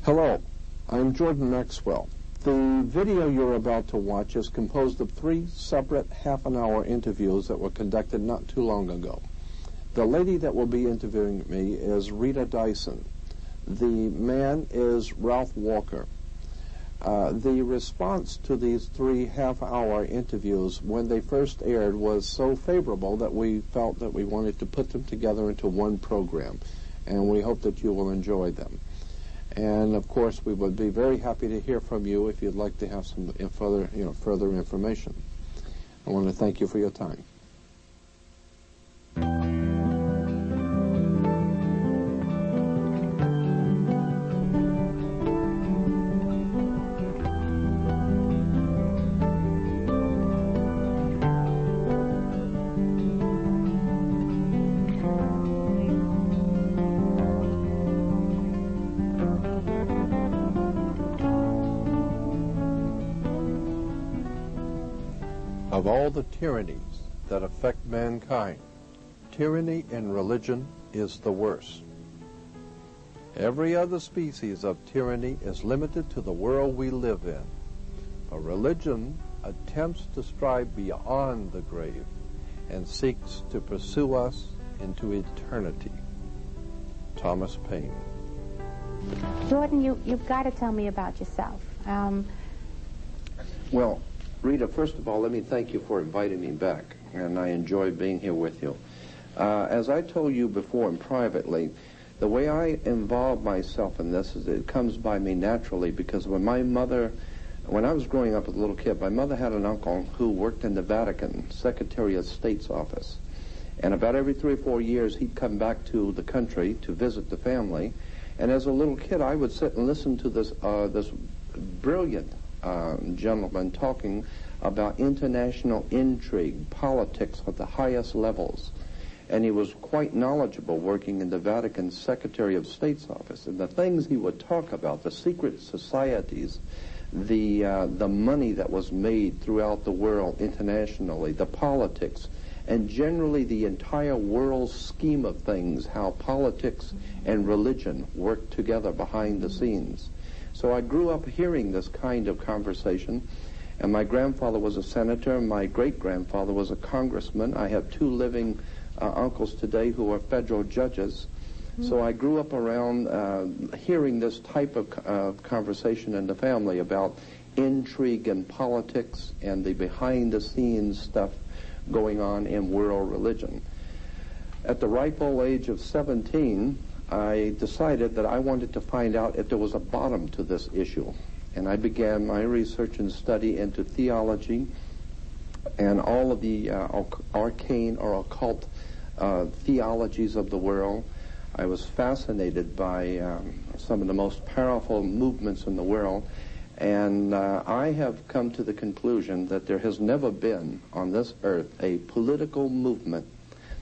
Hello, I'm Jordan Maxwell. The video you're about to watch is composed of 3 separate half-an-hour interviews that were conducted not too long ago. The lady that will be interviewing me is Rita Dyson. The man is Ralph Walker. The response to these 3 half-hour interviews when they first aired was so favorable that we felt that we wanted to put them together into one program, and we hope that you will enjoy them. And of course, we would be very happy to hear from you if you'd like to have some further information. I want to thank you for your time. Of all the tyrannies that affect mankind, tyranny in religion is the worst. Every other species of tyranny is limited to the world we live in. But religion attempts to strive beyond the grave and seeks to pursue us into eternity. Thomas Paine. Jordan, you've got to tell me about yourself. Well, Rita, first of all, let me thank you for inviting me back, and I enjoy being here with you. As I told you before and privately, the way I involve myself in this is it comes by me naturally, because when I was growing up as a little kid, my mother had an uncle who worked in the Vatican, Secretary of State's office. And about every 3 or 4 years, he'd come back to the country to visit the family. And as a little kid, I would sit and listen to this brilliant gentleman talking about international intrigue, politics at the highest levels. And he was quite knowledgeable working in the Vatican Secretary of State's office. And the things he would talk about, the secret societies, the money that was made throughout the world internationally, the politics, and generally the entire world scheme of things, how politics and religion work together behind the scenes. So I grew up hearing this kind of conversation, and my grandfather was a senator, my great-grandfather was a congressman. I have 2 living uncles today who are federal judges. So I grew up around hearing this type of conversation in the family about intrigue and politics and the behind-the-scenes stuff going on in world religion. At the ripe old age of 17, I decided that I wanted to find out if there was a bottom to this issue. And I began my research and study into theology and all of the arcane or occult theologies of the world. I was fascinated by some of the most powerful movements in the world. And I have come to the conclusion that there has never been on this earth a political movement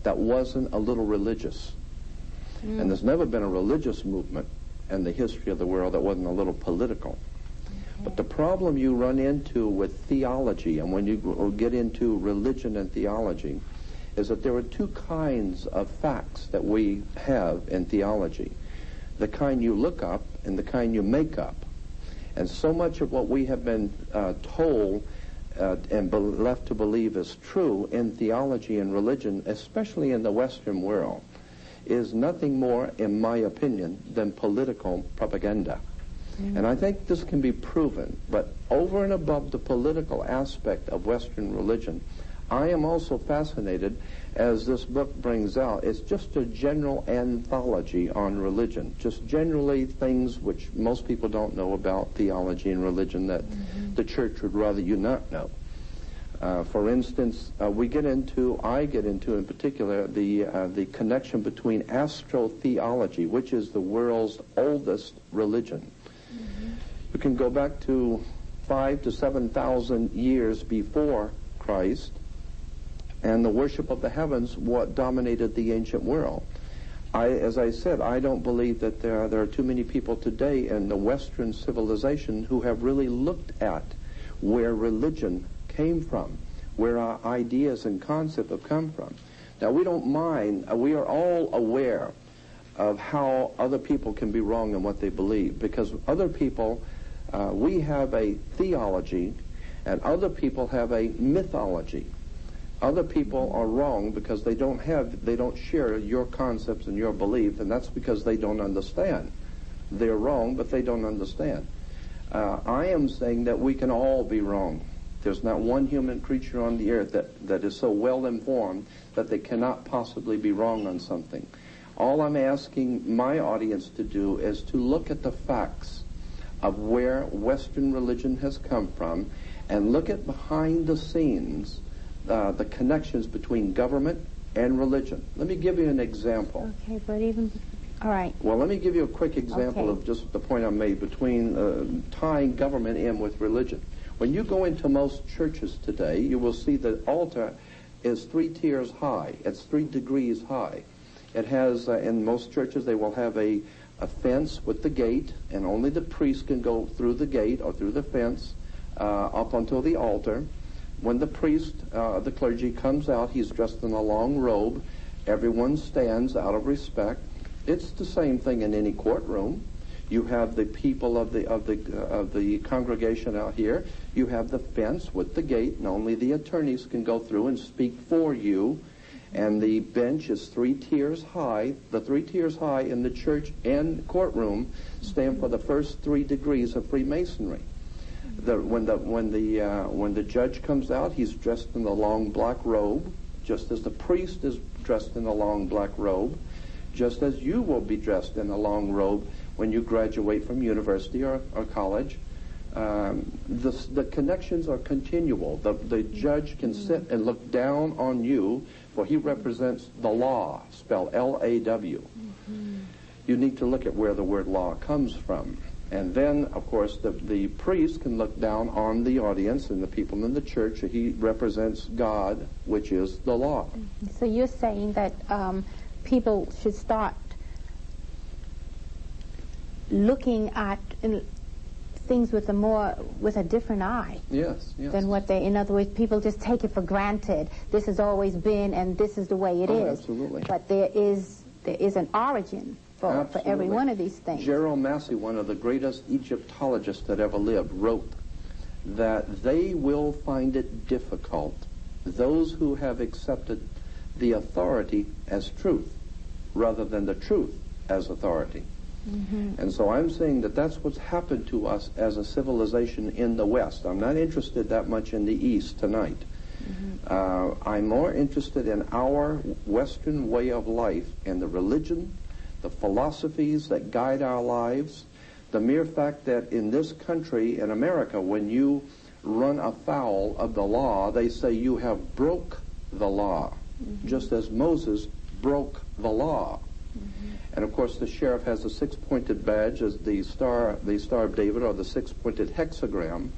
that wasn't a little religious. And there's never been a religious movement in the history of the world that wasn't a little political. But the problem you run into with theology, and when you get into religion and theology, is that there are 2 kinds of facts that we have in theology. The kind you look up and the kind you make up. And so much of what we have been told and left to believe is true in theology and religion, especially in the Western world, is nothing more, in my opinion, than political propaganda. And I think this can be proven. But over and above the political aspect of Western religion, I am also fascinated, as this book brings out, it's just a general anthology on religion, just generally things which most people don't know about theology and religion that the church would rather you not know. For instance, I get into in particular the connection between astrotheology, which is the world's oldest religion. You can go back to 5,000 to 7,000 years before Christ, and the worship of the heavens what dominated the ancient world. As I said, I don't believe that there are too many people today in the Western civilization who have really looked at where religion came from, where our ideas and concepts have come from. Now, we don't mind, we are all aware of how other people can be wrong in what they believe. Because other people, we have a theology, and other people have a mythology. Other people are wrong because they don't share your concepts and your belief, and that's because they don't understand. They're wrong, but they don't understand. I am saying that we can all be wrong. There's not one human creature on the earth that is so well informed that they cannot possibly be wrong on something. All I'm asking my audience to do is to look at the facts of where Western religion has come from and look at behind the scenes the connections between government and religion. Let me give you an example. Okay, but even... All right. Well, let me give you a quick example of just the point I made between tying government in with religion. When you go into most churches today, you will see the altar is 3 tiers high. It's 3 degrees high. It has, in most churches, they will have a fence with the gate, and only the priest can go through the gate or through the fence up until the altar. When the priest, the clergy, comes out, he's dressed in a long robe. Everyone stands out of respect. It's the same thing in any courtroom. You have the people of the congregation out here. You have the fence with the gate, and only the attorneys can go through and speak for you. And the bench is 3 tiers high. The 3 tiers high in the church and courtroom stand for the first 3 degrees of Freemasonry. When the judge comes out, he's dressed in the long black robe, just as the priest is dressed in a long black robe, just as you will be dressed in a long robe when you graduate from university or college. The connections are continual. The judge can sit and look down on you, for he represents the law, spelled L-A-W. You need to look at where the word law comes from. And then, of course, the priest can look down on the audience and the people in the church. He represents God, which is the law. So you're saying that people should start looking at things with a different eye. Yes. Than what they, in other words, people just take it for granted. This has always been, and this is the way it is. Absolutely. But there is an origin for every one of these things. Gerald Massey, one of the greatest Egyptologists that ever lived, wrote that they will find it difficult, those who have accepted the authority as truth, rather than the truth as authority. And so I'm saying that that's what's happened to us as a civilization in the West. I'm not interested that much in the East tonight. I'm more interested in our Western way of life and the religion, the philosophies that guide our lives, the mere fact that in this country, in America, when you run afoul of the law, they say you have broke the law, just as Moses broke the law. And of course the sheriff has a 6-pointed badge as the Star of David, or the 6-pointed hexagram.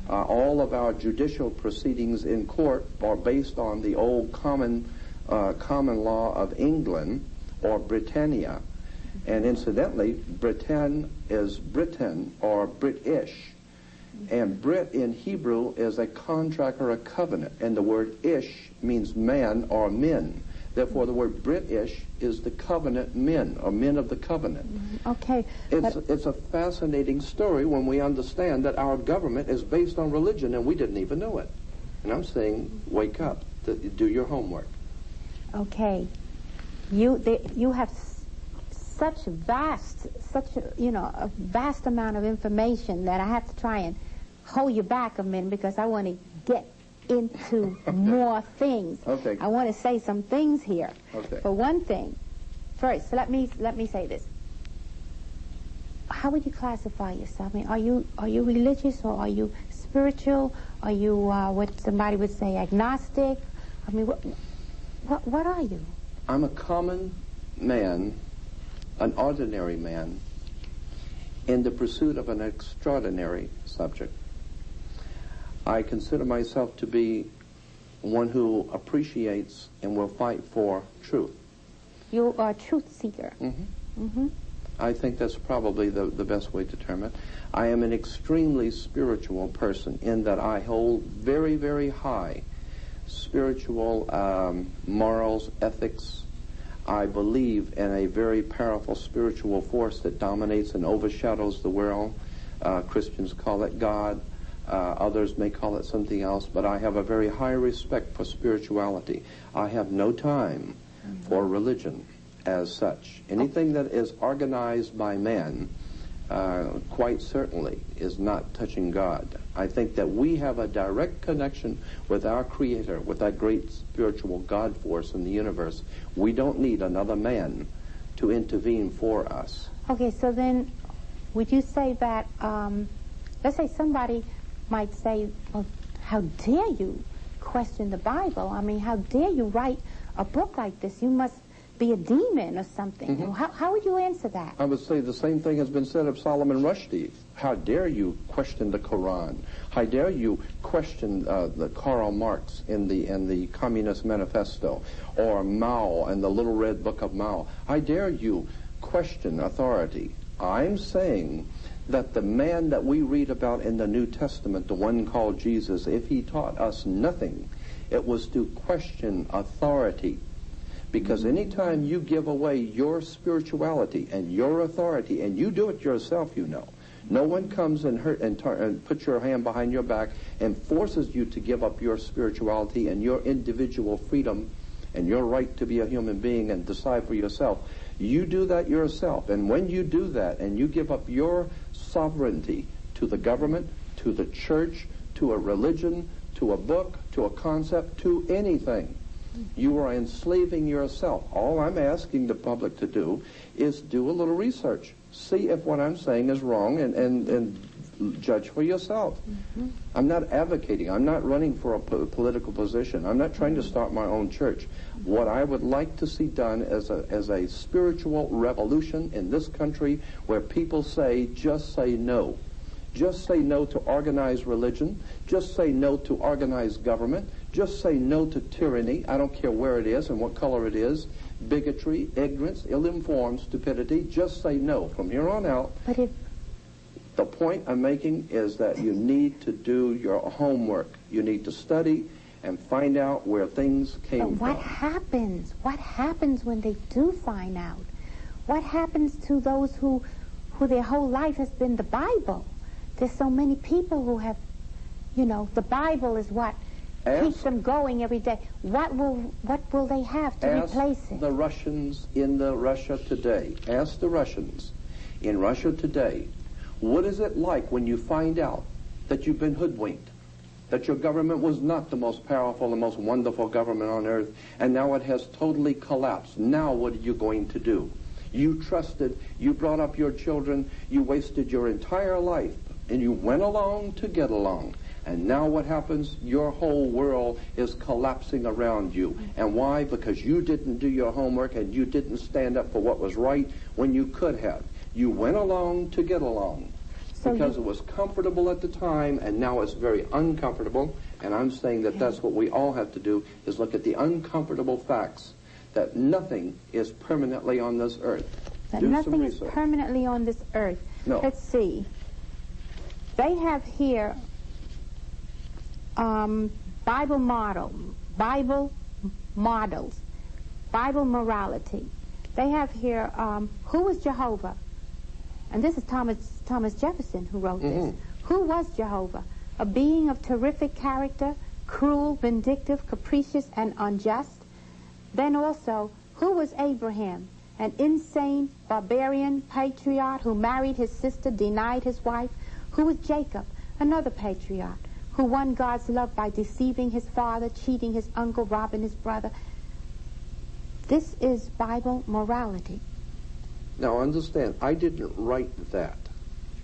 All of our judicial proceedings in court are based on the old common law of England, or Britannia. And incidentally, Britain is Britain, or British. And Brit in Hebrew is a contract or a covenant. And the word ish means man or men. Therefore, the word British is the covenant men, or men of the covenant. Okay. It's a fascinating story when we understand that our government is based on religion, and we didn't even know it. And I'm saying, wake up, do your homework. Okay. You have such a vast amount of information that I have to try and hold you back a minute, because I want to get into more things. Okay. I want to say some things here. Okay. For one thing, first, let me say this. How would you classify yourself? I mean, are you religious, or are you spiritual? Are you what somebody would say agnostic? I mean, what are you? I'm a common man, an ordinary man, in the pursuit of an extraordinary subject. I consider myself to be one who appreciates and will fight for truth. You are a truth seeker. I think that's probably the best way to term it. I am an extremely spiritual person in that I hold very, very high spiritual morals, ethics. I believe in a very powerful spiritual force that dominates and overshadows the world. Christians call it God. Others may call it something else, but I have a very high respect for spirituality. I have no time for religion as such. Anything that is organized by man, quite certainly, is not touching God. I think that we have a direct connection with our Creator, with that great spiritual God force in the universe. We don't need another man to intervene for us. Okay, so then would you say that, let's say somebody might say, well, how dare you question the Bible? I mean, how dare you write a book like this? You must be a demon or something. Mm-hmm. How would you answer that? I would say the same thing has been said of Solomon Rushdie. How dare you question the Quran? How dare you question the Karl Marx in the Communist Manifesto, or Mao and the Little Red Book of Mao? How dare you question authority? I'm saying that the man that we read about in the New Testament, the one called Jesus, if he taught us nothing, it was to question authority. Because anytime you give away your spirituality and your authority, and you do it yourself, you know, no one comes and puts your hand behind your back and forces you to give up your spirituality and your individual freedom and your right to be a human being and decide for yourself. You do that yourself, and when you do that and you give up your sovereignty to the government, to the church, to a religion, to a book, to a concept, to anything, you are enslaving yourself. All I'm asking the public to do is do a little research. See if what I'm saying is wrong, and judge for yourself. Mm-hmm. I'm not advocating. I'm not running for a political position. I'm not trying to start my own church. What I would like to see done as a spiritual revolution in this country, where people say, just say no. Just say no to organized religion. Just say no to organized government. Just say no to tyranny. I don't care where it is and what color it is. Bigotry, ignorance, ill-informed, stupidity. Just say no. From here on out, the point I'm making is that you need to do your homework. You need to study and find out where things came from. But what happens? What happens when they do find out? What happens to those who their whole life has been the Bible? There's so many people who have, the Bible is what keeps them going every day. What will they have to replace it? Ask the Russians in Russia today. Ask the Russians in Russia today, what is it like when you find out that you've been hoodwinked, that your government was not the most powerful, the most wonderful government on earth, and now it has totally collapsed? Now what are you going to do? You trusted, you brought up your children, you wasted your entire life, and you went along to get along. And now what happens? Your whole world is collapsing around you. And why? Because you didn't do your homework and you didn't stand up for what was right when you could have. You went along to get along because it was comfortable at the time, and now it's very uncomfortable. And I'm saying that that's what we all have to do, is look at the uncomfortable facts, that nothing is permanently on this earth. That nothing is permanently on this earth. No. Let's see. They have here Bible models, Bible morality. They have here, who was Jehovah? And this is Thomas Jefferson who wrote this. Who was Jehovah? A being of terrific character, cruel, vindictive, capricious, and unjust. Then also, who was Abraham? An insane, barbarian patriarch who married his sister, denied his wife. Who was Jacob? Another patriarch who won God's love by deceiving his father, cheating his uncle, robbing his brother. This is Bible morality. Now understand, I didn't write that.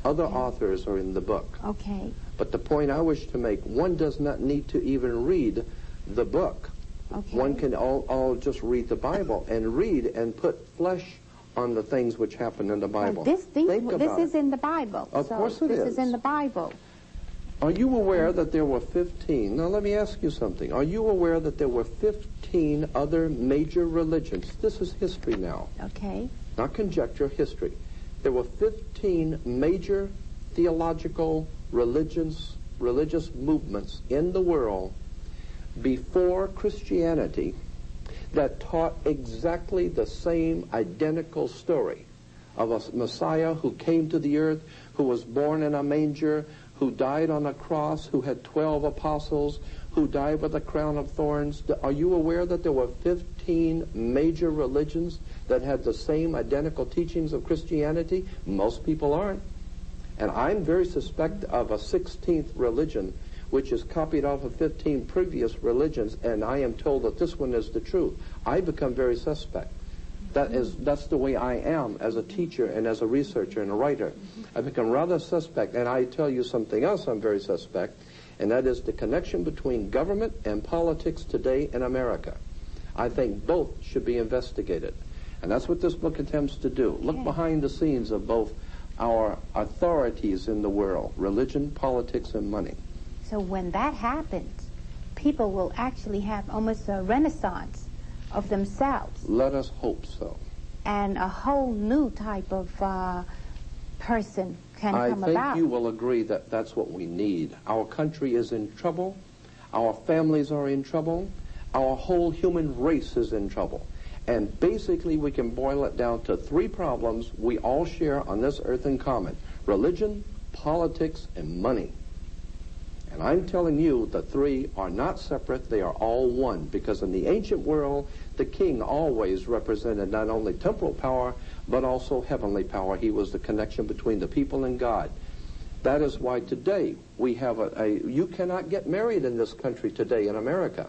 Other authors are in the book. Okay. But the point I wish to make, one does not need to even read the book. Okay. One can all just read the Bible and read and put flesh on the things which happen in the Bible. This is in the Bible. Of course it is. This is in the Bible. Are you aware that there were 15? Now let me ask you something. Are you aware that there were 15 other major religions? This is history now. Okay. Not conjecture, history. There were 15 major theological religious movements in the world before Christianity that taught exactly the same identical story of a Messiah who came to the earth, who was born in a manger, who died on a cross, who had 12 apostles, who died with a crown of thorns. Are you aware that there were 15 major religions that had the same identical teachings of Christianity? Most people aren't. And I'm very suspect of a 16th religion, which is copied off of 15 previous religions, and I am told that this one is the truth. I become very suspect. That's the way I am as a teacher and as a researcher and a writer. I become rather suspect, and I tell you something else I'm very suspect, and that is the connection between government and politics today in America. I think both should be investigated, and that's what this book attempts to do. Look behind the scenes of both our authorities in the world, religion, politics, and money. So when that happens, people will actually have almost a renaissance of themselves. Let us hope so. And a whole new type of person can come about. I think you will agree that that's what we need. Our country is in trouble. Our families are in trouble. Our whole human race is in trouble. And basically we can boil it down to three problems we all share on this earth in common: religion, politics, and money. And I'm telling you, the three are not separate, they are all one, because in the ancient world, the king always represented not only temporal power, but also heavenly power. He was the connection between the people and God. That is why today we have you cannot get married in this country today in America.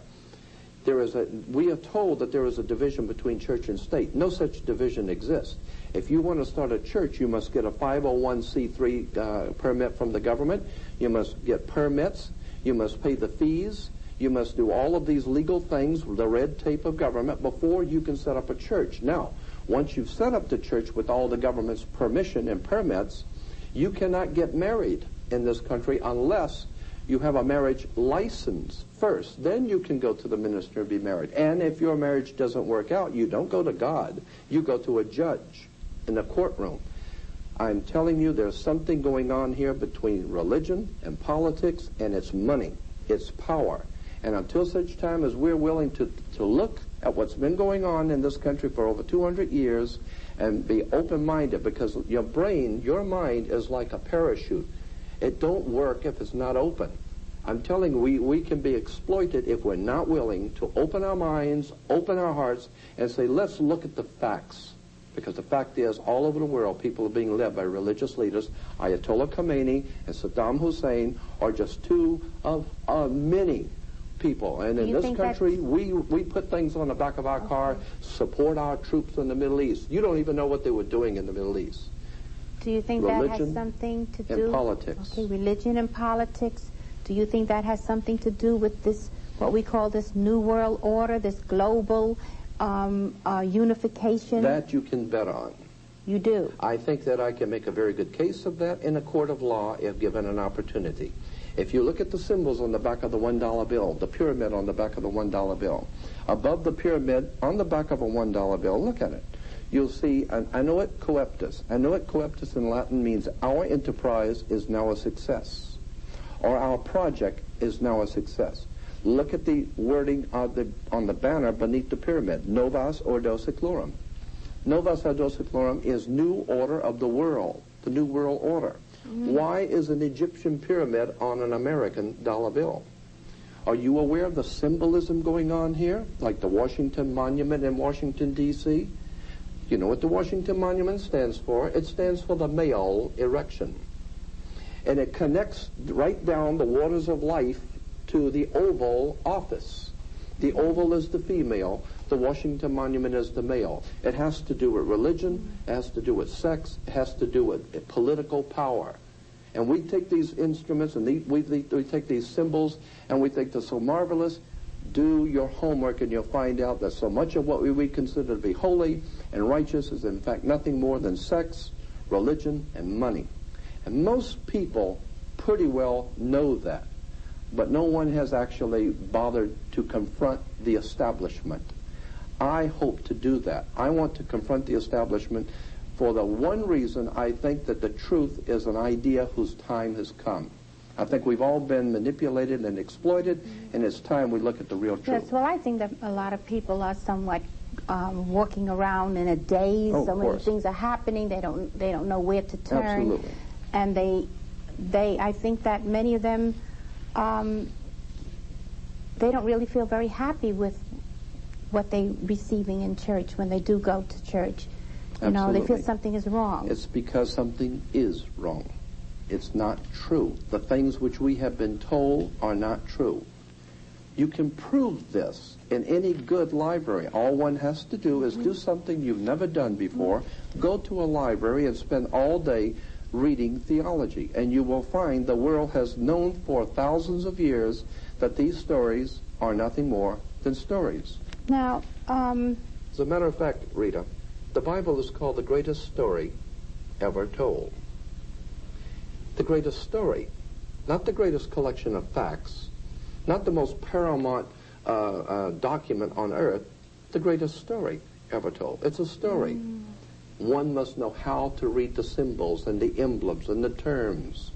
We are told that there is a division between church and state. No such division exists. If you want to start a church, you must get a 501c3 permit from the government. You must get permits. You must pay the fees. You must do all of these legal things, the red tape of government, before you can set up a church. Now, once you've set up the church with all the government's permission and permits, you cannot get married in this country unless you have a marriage license first. Then you can go to the minister and be married. And if your marriage doesn't work out, you don't go to God. You go to a judge in the courtroom. I'm telling you, there's something going on here between religion and politics, and it's money, it's power. And until such time as we're willing to look at what's been going on in this country for over 200 years and be open-minded, because your brain, your mind is like a parachute. It don't work if it's not open. I'm telling you, we can be exploited if we're not willing to open our minds, open our hearts, and say, let's look at the facts. Because the fact is, all over the world, people are being led by religious leaders. Ayatollah Khomeini and Saddam Hussein are just two of many people. And in this country, we put things on the back of our car, support our troops in the Middle East. You don't even know what they were doing in the Middle East. Do you think that has something to do? And politics. Okay, religion and politics. Do you think that has something to do with this, what we call this New World Order, this global unification? That you can bet on. You do? I think that I can make a very good case of that in a court of law if given an opportunity. If you look at the symbols on the back of the $1 bill, the pyramid on the back of the $1 bill, above the pyramid on the back of a $1 bill, look at it. You'll see an annuit coeptus. Annuit coeptus in Latin means our enterprise is now a success, or our project is now a success. Look at the wording on the banner beneath the pyramid, Novus Ordo Seclorum. Novus Ordo Seclorum is new order of the world, the new world order. Why is an Egyptian pyramid on an American dollar bill? Are you aware of the symbolism going on here, like the Washington Monument in Washington, D.C.? You know what the Washington Monument stands for? It stands for the male erection. And it connects right down the waters of life to the Oval Office. The Oval is the female. The Washington Monument is the male. It has to do with religion. It has to do with sex. It has to do with political power. And we take these instruments and we take these symbols and we think they're so marvelous. Do your homework and you'll find out that so much of what we consider to be holy and righteous is in fact nothing more than sex, religion, and money. And most people pretty well know that. But no one has actually bothered to confront the establishment. I hope to do that. I want to confront the establishment for the one reason I think that the truth is an idea whose time has come. I think we've all been manipulated and exploited, and it's time we look at the real truth. Yes, well, I think that a lot of people are somewhat walking around in a daze. Oh, so many things are happening. They don't know where to turn. Absolutely. And I think that many of them, they don't really feel very happy with what they're receiving in church when they do go to church. You know, they feel something is wrong. It's because something is wrong. It's not true. The things which we have been told are not true. You can prove this in any good library. All one has to do is do something you've never done before. Go to a library and spend all day reading theology, and you will find the world has known for thousands of years that these stories are nothing more than stories. Now, as a matter of fact, Rita, the Bible is called the greatest story ever told. The greatest story, not the greatest collection of facts, not the most paramount document on earth, the greatest story ever told. It's a story. One must know how to read the symbols and the emblems and the terms.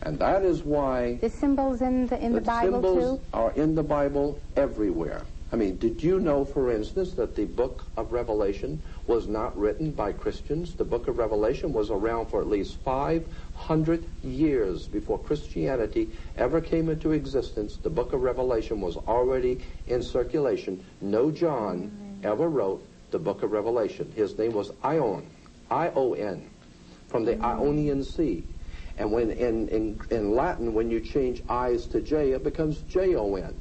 And that is why the symbols in the Bible symbols too? are in the Bible everywhere. I mean, did you know, for instance, that the book of Revelation was not written by Christians? The book of Revelation was around for at least 500 years before Christianity ever came into existence. The book of Revelation was already in circulation. No John ever wrote the book of Revelation. His name was Ion, I-O-N, from the Ionian Sea. And when in Latin, when you change I's to J, it becomes J-O-N.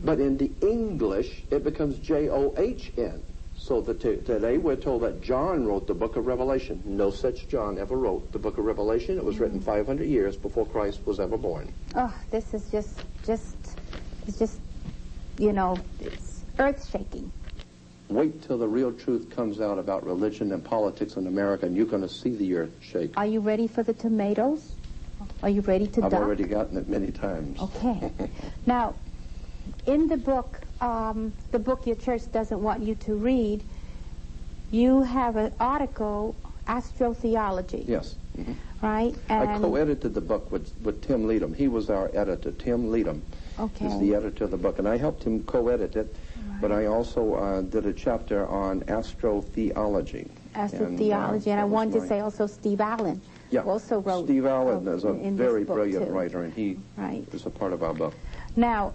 But in the English, it becomes J-O-H-N. So today we're told that John wrote the book of Revelation. No such John ever wrote the book of Revelation. It was written 500 years before Christ was ever born. Oh, this is just, you know, it's earth-shaking. Wait till the real truth comes out about religion and politics in America, and you're going to see the earth shake. Are you ready for the tomatoes? Are you ready to duck? I've already gotten it many times. Okay. Now, in the book your church doesn't want you to read, you have an article, Astrotheology. Yes. Right? And I co-edited the book with Tim Leadham. He was our editor. Tim Leadham is the editor of the book, and I helped him co-edit it. But I also did a chapter on astrotheology. Astrotheology, and I wanted to say also Steve Allen. Yeah, also wrote. Steve Allen is a very brilliant too. writer, and he is a part of our book. Now,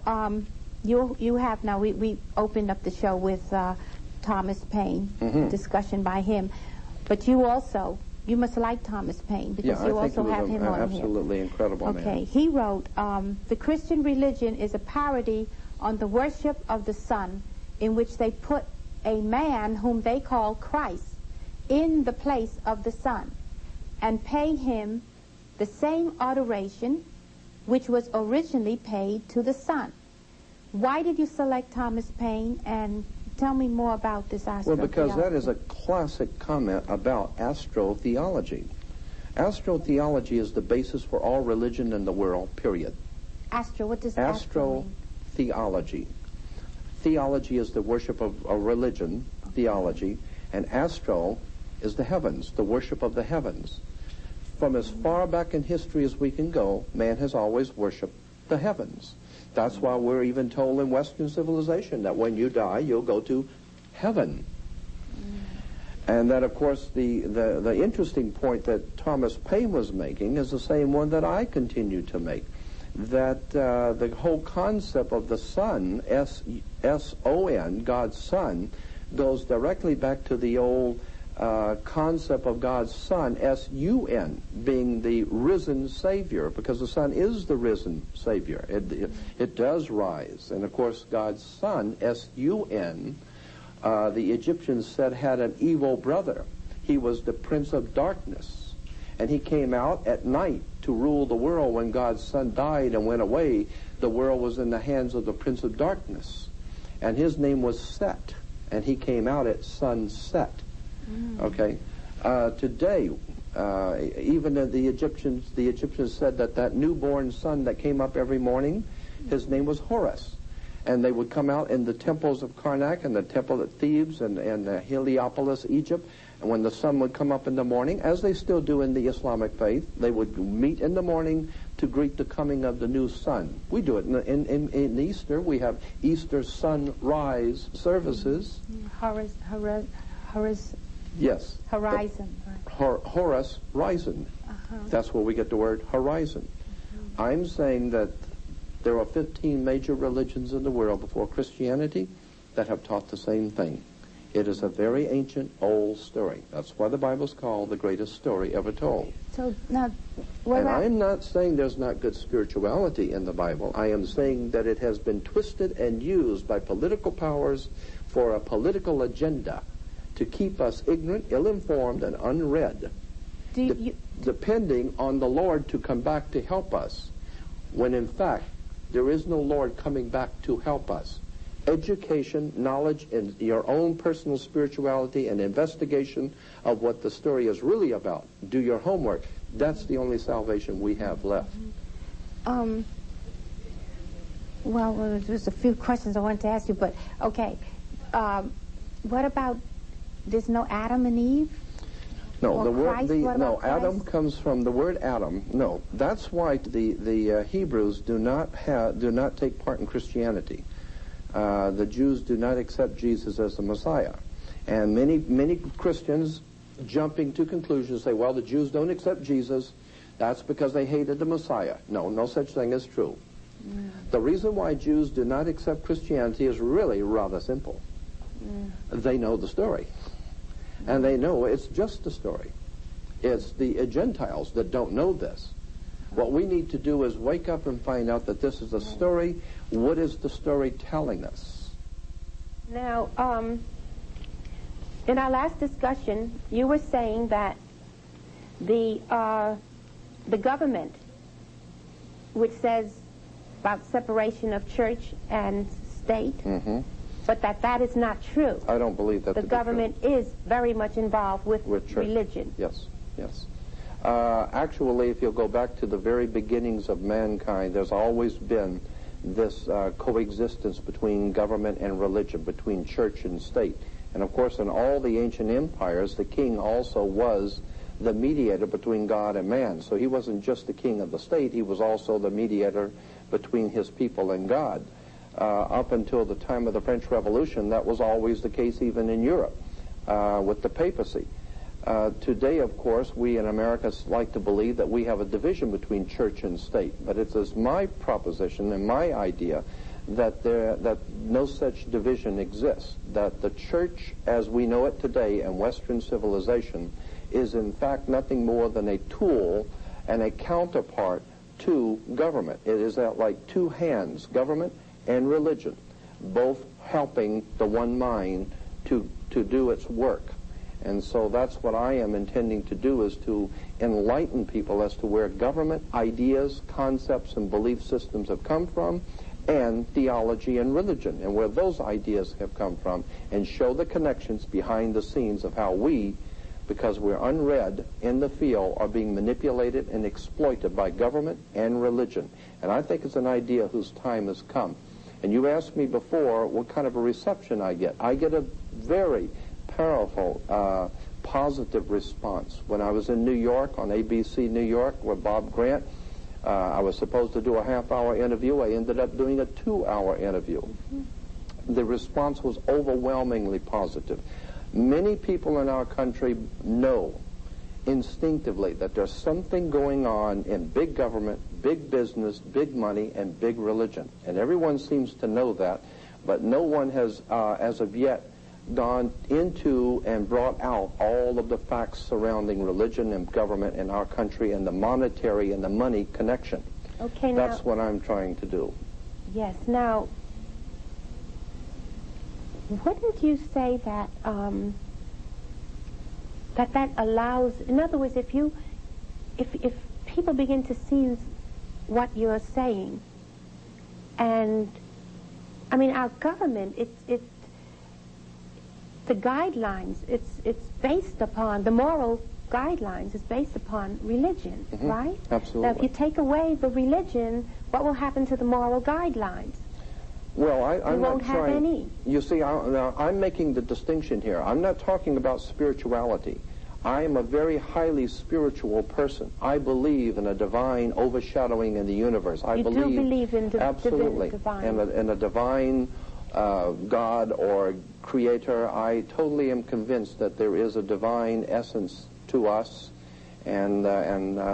you have now we opened up the show with Thomas Paine, discussion by him, but you must like Thomas Paine because you also have him on here. Absolutely incredible man. Okay, he wrote, the Christian religion is a parody on the worship of the sun, in which they put a man whom they call Christ in the place of the sun and pay him the same adoration which was originally paid to the sun. Why did you select Thomas Paine, and tell me more about this astrotheology? Well, because that is a classic comment about astrotheology. Astrotheology is the basis for all religion in the world, period. What does astro mean? Theology. Theology is the worship of a religion, theology, and astro is the heavens, the worship of the heavens. From as far back in history as we can go, man has always worshipped the heavens. That's why we're even told in Western civilization that when you die, you'll go to heaven. And that, of course, the interesting point that Thomas Paine was making is the same one that I continue to make. That the whole concept of the sun, S-O-N, God's Son, goes directly back to the old concept of God's Son, S-U-N, being the risen Savior, because the Son is the risen Savior. It does rise. And, of course, God's Son, S-U-N, the Egyptians said had an evil brother. He was the Prince of Darkness. And he came out at night to rule the world. When God's Son died and went away, the world was in the hands of the Prince of Darkness. And his name was Set. And he came out at sunset. Okay? Today, even the Egyptians said that newborn son that came up every morning, his name was Horus. And they would come out in the temples of Karnak and the temple at Thebes and Heliopolis, Egypt, And when the sun would come up in the morning, as they still do in the Islamic faith, they would meet in the morning to greet the coming of the new sun. We do it in Easter. We have Easter sunrise services. Yes. Horizon. Horus Horizon. That's where we get the word horizon. I'm saying that there are 15 major religions in the world before Christianity that have taught the same thing. It is a very ancient, old story. That's why the Bible's called the greatest story ever told. So now, and I'm not saying there's not good spirituality in the Bible. I am saying that it has been twisted and used by political powers for a political agenda to keep us ignorant, ill-informed, and unread, depending on the Lord to come back to help us, when in fact there is no Lord coming back to help us. Education, knowledge, and your own personal spirituality and investigation of what the story is really about. Do your homework. That's the only salvation we have left. Well, there's a few questions I wanted to ask you, but okay. What about, there's no Adam and Eve? No, the word Christ? Adam comes from the word Adam. No, that's why the Hebrews do not take part in Christianity. The Jews do not accept Jesus as the Messiah. And many Christians jumping to conclusions say, well, the Jews don't accept Jesus. That's because they hated the Messiah. No such thing is true. The reason why Jews do not accept Christianity is really rather simple. They know the story. And they know it's just a story. It's the Gentiles that don't know this. What we need to do is wake up and find out that this is a story. What is the story telling us? Now, in our last discussion, you were saying that the government, which says about separation of church and state, but that is not true. I don't believe that. The government is very much involved with religion. Yes. Actually, if you'll go back to the very beginnings of mankind, there's always been this coexistence between government and religion, between church and state. And of course, in all the ancient empires, the king also was the mediator between God and man. So he wasn't just the king of the state, he was also the mediator between his people and God. Up until the time of the French Revolution, that was always the case even in Europe with the papacy. Today, of course, we in America like to believe that we have a division between church and state, but it is my proposition and my idea that no such division exists, that the church as we know it today in Western civilization is in fact nothing more than a tool and a counterpart to government. It is like two hands, government and religion, both helping the one mind to do its work. And so that's what I am intending to do, is to enlighten people as to where government ideas, concepts, and belief systems have come from, and theology and religion, and where those ideas have come from, and show the connections behind the scenes of how we, because we're unread in the field, are being manipulated and exploited by government and religion. And I think it's an idea whose time has come. And you asked me before what kind of a reception I get. I get a very powerful, positive response. When I was in New York, on ABC New York, with Bob Grant, I was supposed to do a half-hour interview. I ended up doing a 2-hour interview. The response was overwhelmingly positive. Many people in our country know instinctively that there's something going on in big government, big business, big money, and big religion. And everyone seems to know that, but no one has, as of yet, gone into and brought out all of the facts surrounding religion and government in our country and the monetary and the money connection. Okay, that's what I'm trying to do. Yes. Now, wouldn't you say that that allows? In other words, if people begin to see what you're saying, and I mean, our government, it's the guidelines, it's based upon, the moral guidelines is based upon religion, right? Absolutely. Now, if you take away the religion, what will happen to the moral guidelines? Well, I'm you not won't have trying. any. You see, now, I'm making the distinction here. I'm not talking about spirituality. I am a very highly spiritual person. I believe in a divine overshadowing in the universe. I You do believe in the absolutely divine. in a divine God or creator. I totally am convinced that there is a divine essence to us, and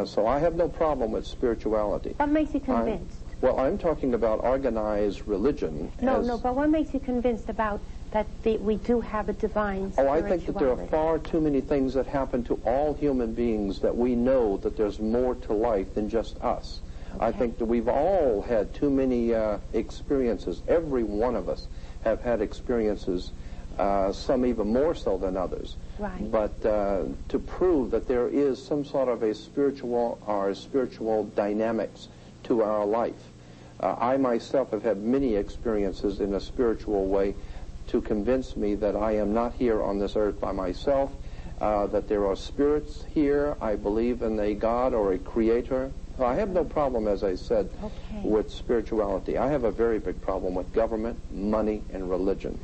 so I have no problem with spirituality. What makes you convinced? Well, I'm talking about organized religion. No, but what makes you convinced about that we do have a divine spirituality? Oh, I think that there are far too many things that happen to all human beings that we know that there's more to life than just us. Okay. I think that we've all had too many experiences. Every one of us have had experiences, some even more so than others. Right. But to prove that there is some sort of a spiritual dynamics to our life. I myself have had many experiences in a spiritual way to convince me that I am not here on this earth by myself, that there are spirits here. I believe in a God or a creator. I have no problem, as I said, with spirituality. I have a very big problem with government, money, and religion.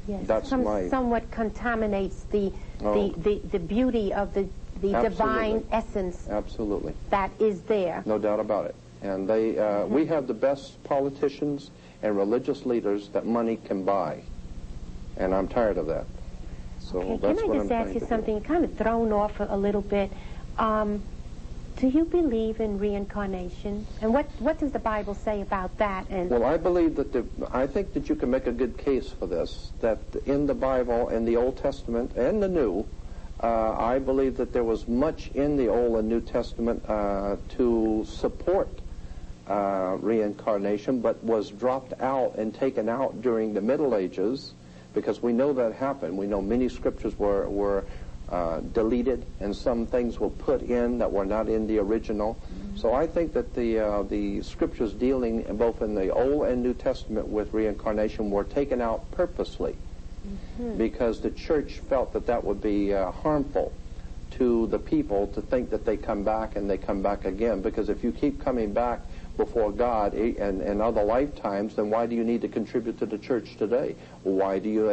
Yes, That's somewhat contaminates the beauty of the divine essence. Absolutely. That is there. No doubt about it. And we have the best politicians and religious leaders that money can buy. And I'm tired of that. So Okay, that's can what I just I'm ask you trying to something kind of thrown off a little bit? Do you believe in reincarnation? And what does the Bible say about that? And Well, I believe that I think that you can make a good case for this, that in the Bible, in the Old Testament and the New, I believe that there was much in the Old and New Testament to support reincarnation, but was dropped out and taken out during the Middle Ages, because we know that happened. We know many scriptures were deleted, and some things were put in that were not in the original. Mm-hmm. So I think that the scriptures dealing both in the Old and New Testament with reincarnation were taken out purposely, because the church felt that that would be harmful to the people to think that they come back and they come back again. Because if you keep coming back before God in other lifetimes, then why do you need to contribute to the church today? Why do you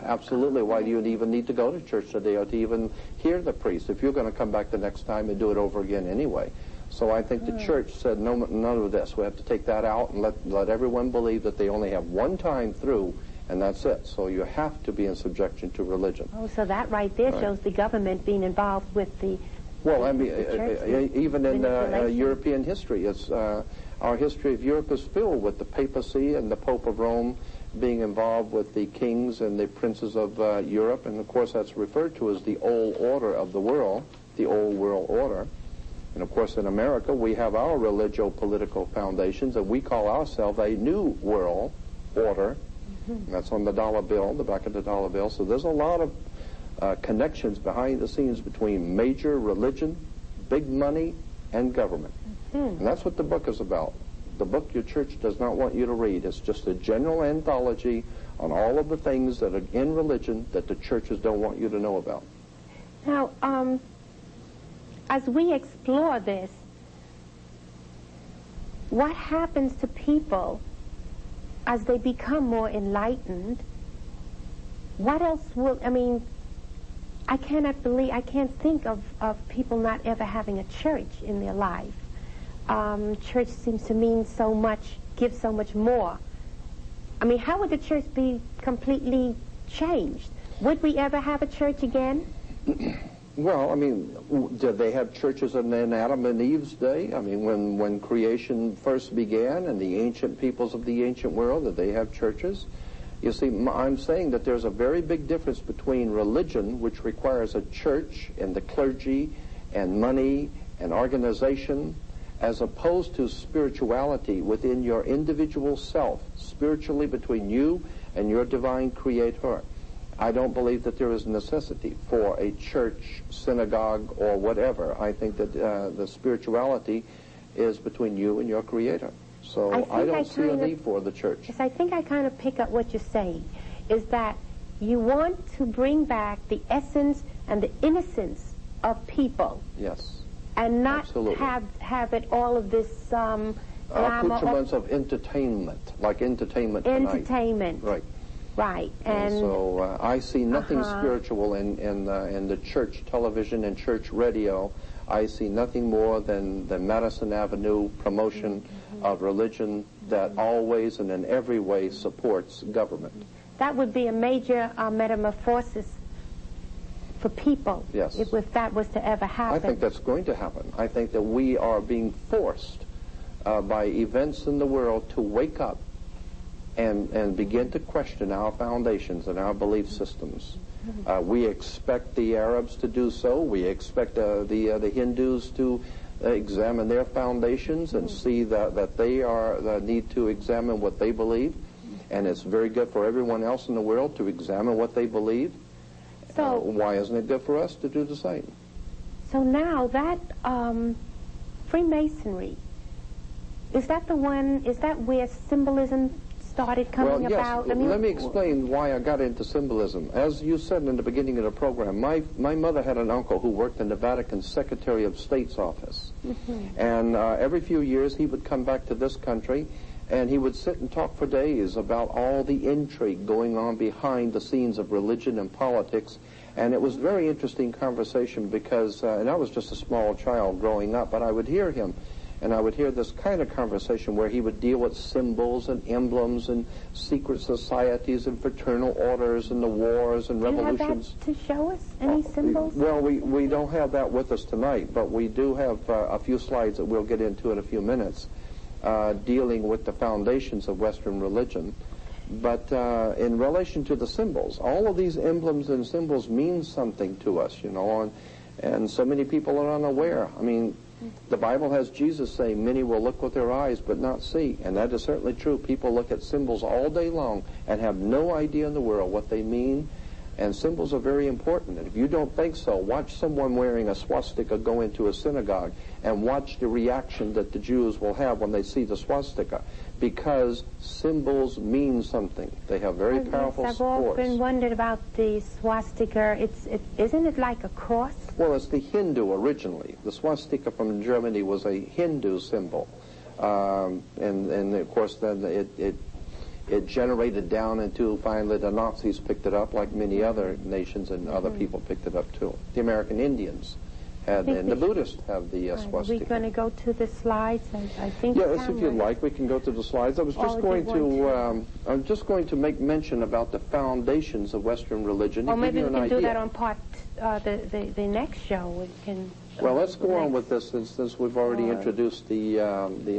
absolutely? Why do you even need to go to church today or to even hear the priest if you're going to come back the next time and do it over again anyway? So I think the church said no, none of this. We have to take that out and let everyone believe that they only have one time through, and that's it. So you have to be in subjection to religion. Oh, so that right there shows the government being involved with the. Well, I mean, even in European history, our history of Europe is filled with the papacy and the Pope of Rome being involved with the kings and the princes of Europe, and of course that's referred to as the old order of the world, the old world order. And of course in America we have our religio-political foundations, and we call ourselves a new world order. And that's on the dollar bill, the back of the dollar bill. So there's a lot of connections behind the scenes between major religion, big money, and government. And that's what the book is about. The book your church does not want you to read. It's just a general anthology on all of the things that are in religion that the churches don't want you to know about. Now, as we explore this, what happens to people as they become more enlightened? What else will, I mean, I can't think of people not ever having a church in their life. Church seems to mean so much, give so much more. I mean, how would the church be completely changed? Would we ever have a church again? Well, I mean, did they have churches in Adam and Eve's day? I mean, when creation first began and the ancient peoples of the ancient world, did they have churches? You see, I'm saying that there's a very big difference between religion, which requires a church and the clergy and money and organization, as opposed to spirituality within your individual self, spiritually between you and your divine creator. I don't believe that there is necessity for a church, synagogue, or whatever. I think that the spirituality is between you and your creator. So I don't see a need for the church. Yes, I think I kind of pick up what you're saying, is that you want to bring back the essence and the innocence of people. Yes. And not Absolutely. have it all of this accoutrements of entertainment, like entertainment tonight. Entertainment. Right. Right. And so I see nothing spiritual in the church television and church radio. I see nothing more than the Madison Avenue promotion of religion that always and in every way supports government. That would be a major metamorphosis for people. Yes. If that was to ever happen. I think that's going to happen. I think that we are being forced by events in the world to wake up and begin to question our foundations and our belief systems. We expect the Arabs to do so. We expect the Hindus to examine their foundations and see that they need to examine what they believe. And it's very good for everyone else in the world to examine what they believe. So why isn't it good for us to do the same? So now that Freemasonry, is that where symbolism started coming about? I mean, let me explain why I got into symbolism. As you said in the beginning of the program, my mother had an uncle who worked in the Vatican Secretary of State's office. And every few years he would come back to this country and he would sit and talk for days about all the intrigue going on behind the scenes of religion and politics. And it was a very interesting conversation because, and I was just a small child growing up, but I would hear him. And I would hear this kind of conversation where he would deal with symbols and emblems and secret societies and fraternal orders and the wars and revolutions. Do you have that to show us? Any symbols? Well, we don't have that with us tonight, but we do have a few slides that we'll get into in a few minutes dealing with the foundations of Western religion. But in relation to the symbols, all of these emblems and symbols mean something to us, you know, and so many people are unaware. I mean, the Bible has Jesus saying, many will look with their eyes but not see. And that is certainly true. People look at symbols all day long and have no idea in the world what they mean. And symbols are very important. And if you don't think so, watch someone wearing a swastika go into a synagogue and watch the reaction that the Jews will have when they see the swastika. Because symbols mean something. They have very powerful I've force. often wondered about the swastika. Isn't it like a cross? Well, it's the Hindu originally. The swastika from Germany was a Hindu symbol. And of course, then it generated down into, finally, the Nazis picked it up, like many other nations, and other people picked it up, too. The American Indians had, and the Buddhists have the swastika. Are we going to go to the slides? I think yes, if you'd like, we can go to the slides. I was just I'm just going to make mention about the foundations of Western religion. Or maybe we can do that on part, the next show. We can. Well, let's go on with this since we've already introduced the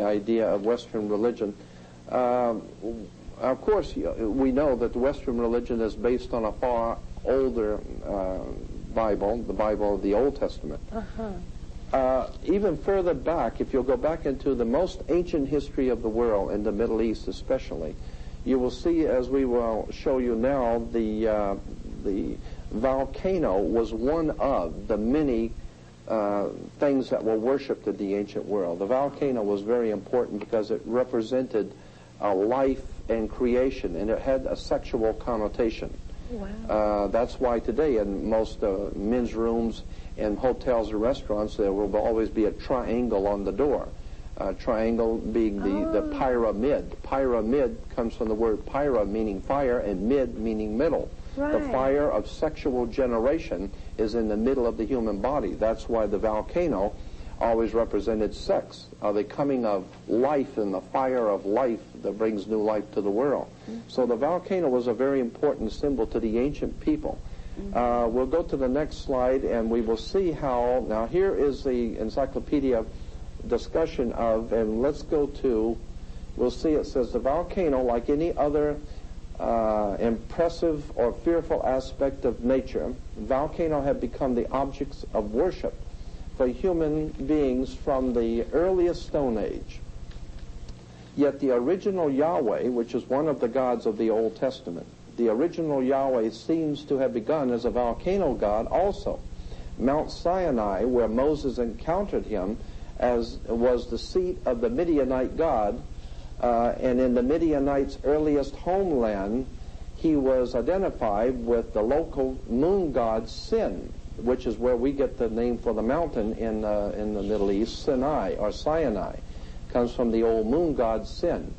idea of Western religion. Of course, we know that the Western religion is based on a far older Bible, the Bible of the Old Testament. Even further back, if you'll go back into the most ancient history of the world, in the Middle East especially, you will see, as we will show you now, the volcano was one of the many things that were worshipped in the ancient world. The volcano was very important because it represented life and creation, and it had a sexual connotation. Wow. That's why today in most men's rooms in hotels or restaurants there will always be a triangle on the door. Triangle being the pyramid. Pyramid comes from the word pyra, meaning fire, and mid, meaning middle. Right. The fire of sexual generation is in the middle of the human body. That's why the volcano always represented sex, the coming of life and the fire of life that brings new life to the world. So the volcano was a very important symbol to the ancient people. We'll go to the next slide and we will see how, now here is the encyclopedia discussion of, and let's go to, we'll see it says the volcano, like any other impressive or fearful aspect of nature, volcano have become the objects of worship for human beings from the earliest Stone Age. Yet the original Yahweh, which is one of the gods of the Old Testament, the original Yahweh seems to have begun as a volcano god also. Mount Sinai, where Moses encountered him, as was the seat of the Midianite god, and in the Midianites' earliest homeland, he was identified with the local moon god Sin, which is where we get the name for the mountain in the Middle East, Sinai or Sinai. comes from the old moon god Sin,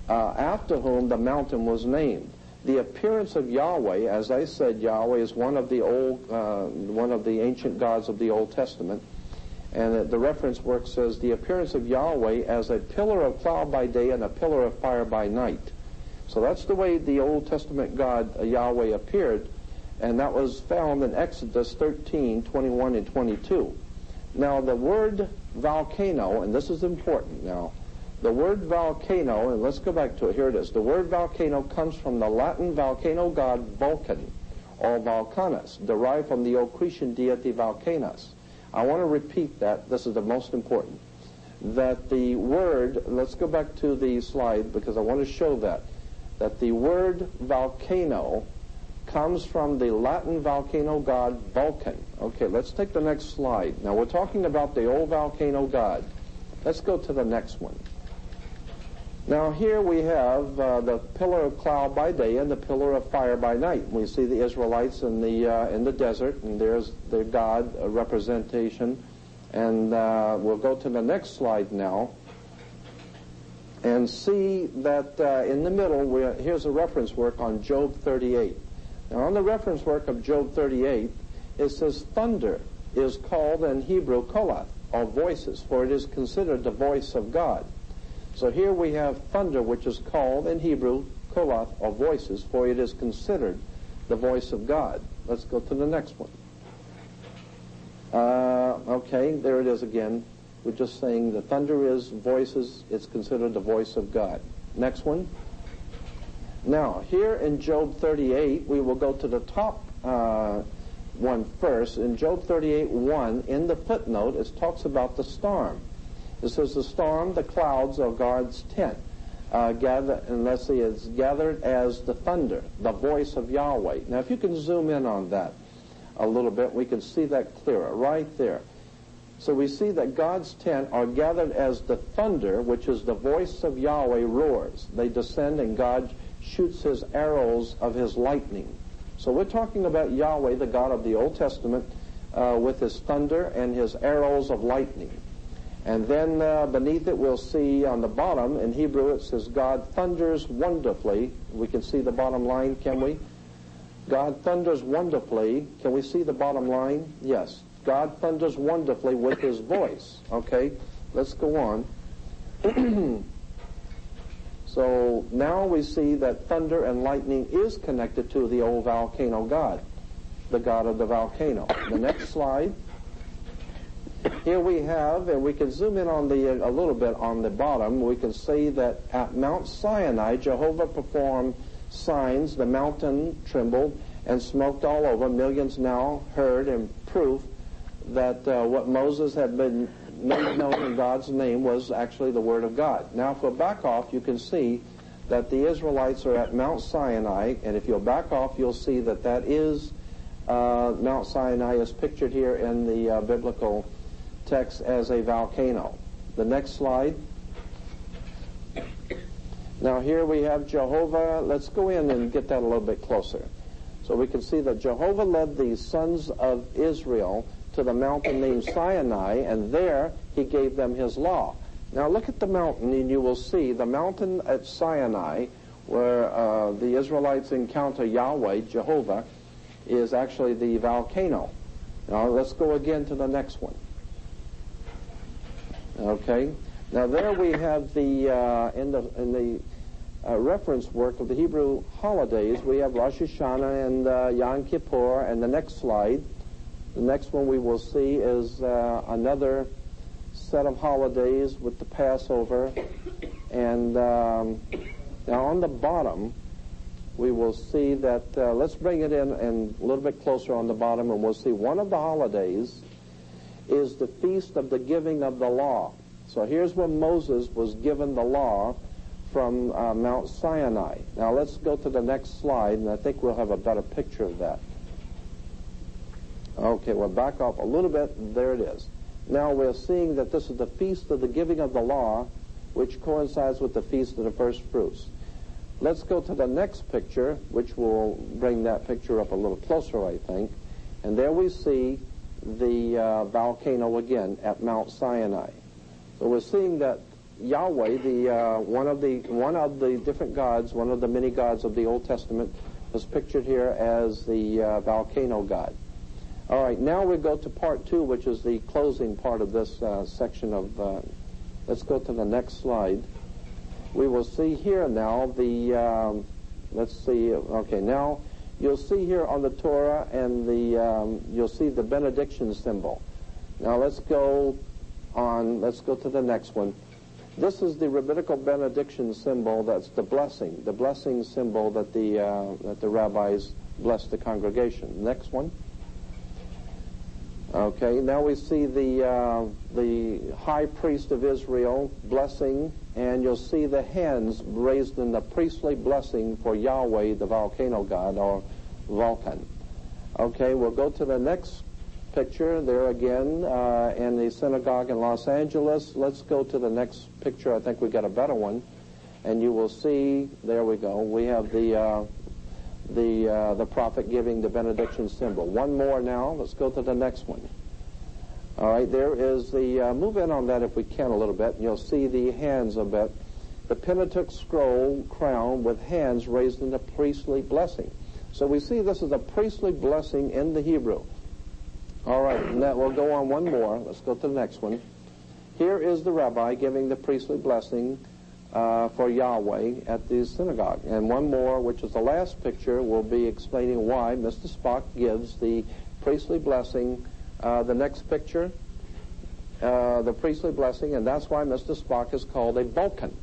after whom the mountain was named. The appearance of Yahweh, as I said, Yahweh is one of the ancient gods of the Old Testament. And the reference work says, the appearance of Yahweh as a pillar of cloud by day and a pillar of fire by night. So that's the way the Old Testament God, Yahweh, appeared. And that was found in Exodus 13, 21 and 22. Now the word volcano, and this is important now, the word volcano, and let's go back to it, here it is. The word volcano comes from the Latin volcano god Vulcan, or Vulcanus, derived from the old Cretan deity Vulcanus. I want to repeat that, this is the most important, that the word, let's go back to the slide because I want to show that the word volcano comes from the Latin volcano god Vulcan. Okay, let's take the next slide. Now we're talking about the old volcano god. Let's go to the next one. Now here we have the pillar of cloud by day and the pillar of fire by night. We see the Israelites in the desert, and there's their God representation. And we'll go to the next slide now and see that in the middle, here's a reference work on Job 38. Now on the reference work of Job 38, it says, thunder is called in Hebrew kolath, or voices, for it is considered the voice of God. So here we have thunder, which is called in Hebrew kolath, or voices, for it is considered the voice of God. Let's go to the next one. Okay, there it is again. We're just saying the thunder is voices, it's considered the voice of God. Next one. Now, here in Job 38, we will go to the top one first. In Job 38:1, in the footnote, it talks about the storm. It says the storm, the clouds are God's tent. And let's see, it's gathered as the thunder, the voice of Yahweh. Now, if you can zoom in on that a little bit, we can see that clearer right there. So we see that God's tent are gathered as the thunder, which is the voice of Yahweh, roars. They descend and God shoots his arrows of his lightning. So we're talking about Yahweh, the God of the Old Testament, with his thunder and his arrows of lightning. And then beneath it we'll see on the bottom, in Hebrew it says, God thunders wonderfully. We can see the bottom line, can we? God thunders wonderfully. Can we see the bottom line? Yes. God thunders wonderfully with his voice. Okay, let's go on. So now we see that thunder and lightning is connected to the old volcano god, the god of the volcano. The next slide. Here we have, and we can zoom in on a little bit on the bottom, we can see that at Mount Sinai, Jehovah performed signs, the mountain trembled and smoked all over. Millions now heard in proof that what Moses had been made known in God's name was actually the Word of God. Now, if we'll back off, you can see that the Israelites are at Mount Sinai, and if you'll back off, you'll see that that is Mount Sinai is pictured here in the biblical text as a volcano. The next slide. Now here we have Jehovah. Let's go in and get that a little bit closer. So we can see that Jehovah led the sons of Israel to the mountain named Sinai, and there he gave them his law. Now look at the mountain, and you will see the mountain at Sinai, where the Israelites encounter Yahweh, Jehovah, is actually the volcano. Now let's go again to the next one. Okay. Now there we have the in the reference work of the Hebrew holidays, we have Rosh Hashanah and Yom Kippur, and the next slide. The next one we will see is another set of holidays with the Passover. And now on the bottom, we will see that, let's bring it in and a little bit closer on the bottom, and we'll see one of the holidays is the Feast of the Giving of the Law. So here's when Moses was given the law from Mount Sinai. Now let's go to the next slide, and I think we'll have a better picture of that. Okay, we'll back off a little bit. There it is. Now we're seeing that this is the Feast of the Giving of the Law, which coincides with the Feast of the First Fruits. Let's go to the next picture, which will bring that picture up a little closer, I think. And there we see the volcano again at Mount Sinai. So we're seeing that Yahweh, one of the different gods, one of the many gods of the Old Testament, was pictured here as the volcano god. All right, now we go to part 2, which is the closing part of this section of. Let's go to the next slide. We will see here now the. Let's see. Okay, now you'll see here on the Torah and you'll see the benediction symbol. Now let's go on. Let's go to the next one. This is the rabbinical benediction symbol. That's the blessing symbol that the rabbis bless the congregation. Next one. Okay, now we see the high priest of Israel blessing, and you'll see the hands raised in the priestly blessing for Yahweh, the volcano god, or Vulcan. Okay, we'll go to the next picture there again in the synagogue in Los Angeles. Let's go to the next picture. I think we got a better one, and you will see. There we go. We have the prophet giving the benediction symbol. One more now. Let's go to the next one. All right, there is the, move in on that if we can a little bit, and you'll see the hands a bit. The Pentateuch scroll crown with hands raised in the priestly blessing. So we see this is a priestly blessing in the Hebrew. All right, and that we'll go on one more. Let's go to the next one. Here is the rabbi giving the priestly blessing for Yahweh at the synagogue. And one more, which is the last picture, will be explaining why Mr. Spock gives the priestly blessing. The next picture, the priestly blessing, and that's why Mr. Spock is called a Vulcan.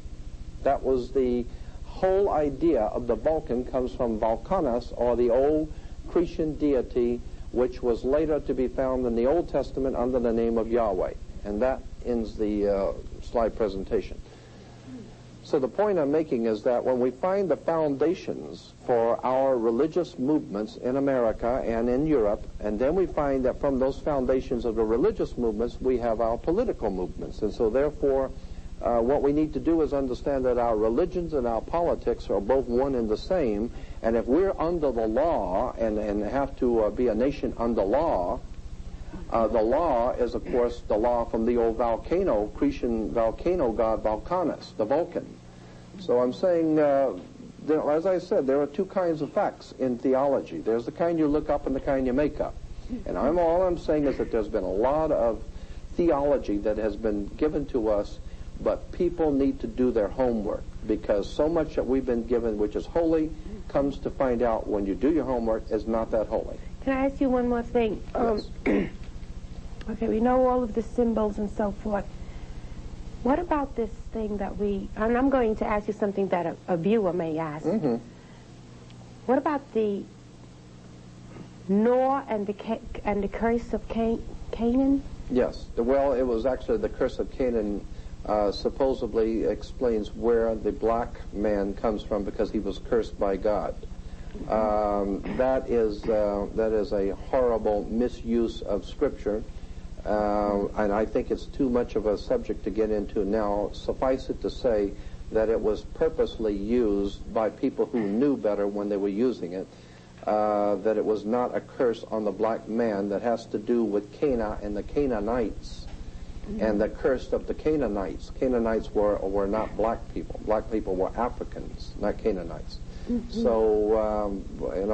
That was the whole idea of the Vulcan, comes from Vulcanus, or the old Cretan deity, which was later to be found in the Old Testament under the name of Yahweh. And that ends the slide presentation. So the point I'm making is that when we find the foundations for our religious movements in America and in Europe, and then we find that from those foundations of the religious movements, we have our political movements. And so therefore, what we need to do is understand that our religions and our politics are both one and the same. And if we're under the law and have to be a nation under law, the law is, of course, the law from the old Cretan volcano god Vulcanus, the Vulcan. So I'm saying, as I said, there are two kinds of facts in theology. There's the kind you look up and the kind you make up. And all I'm saying is that there's been a lot of theology that has been given to us, but people need to do their homework, because so much that we've been given, which is holy, comes to find out when you do your homework is not that holy. Can I ask you one more thing? Yes. Okay, we know all of the symbols and so forth. What about this thing that and I'm going to ask you something that a viewer may ask. Mm-hmm. What about the Noah and the curse of Canaan? Yes. Well, it was actually the curse of Canaan supposedly explains where the black man comes from, because he was cursed by God. That is a horrible misuse of Scripture. And I think it's too much of a subject to get into now. Suffice it to say that it was purposely used by people who knew better when they were using it, that it was not a curse on the black man, that has to do with Canaan and the Canaanites, and the curse of the Canaanites. Canaanites were not black people. Black people were Africans, not Canaanites. So,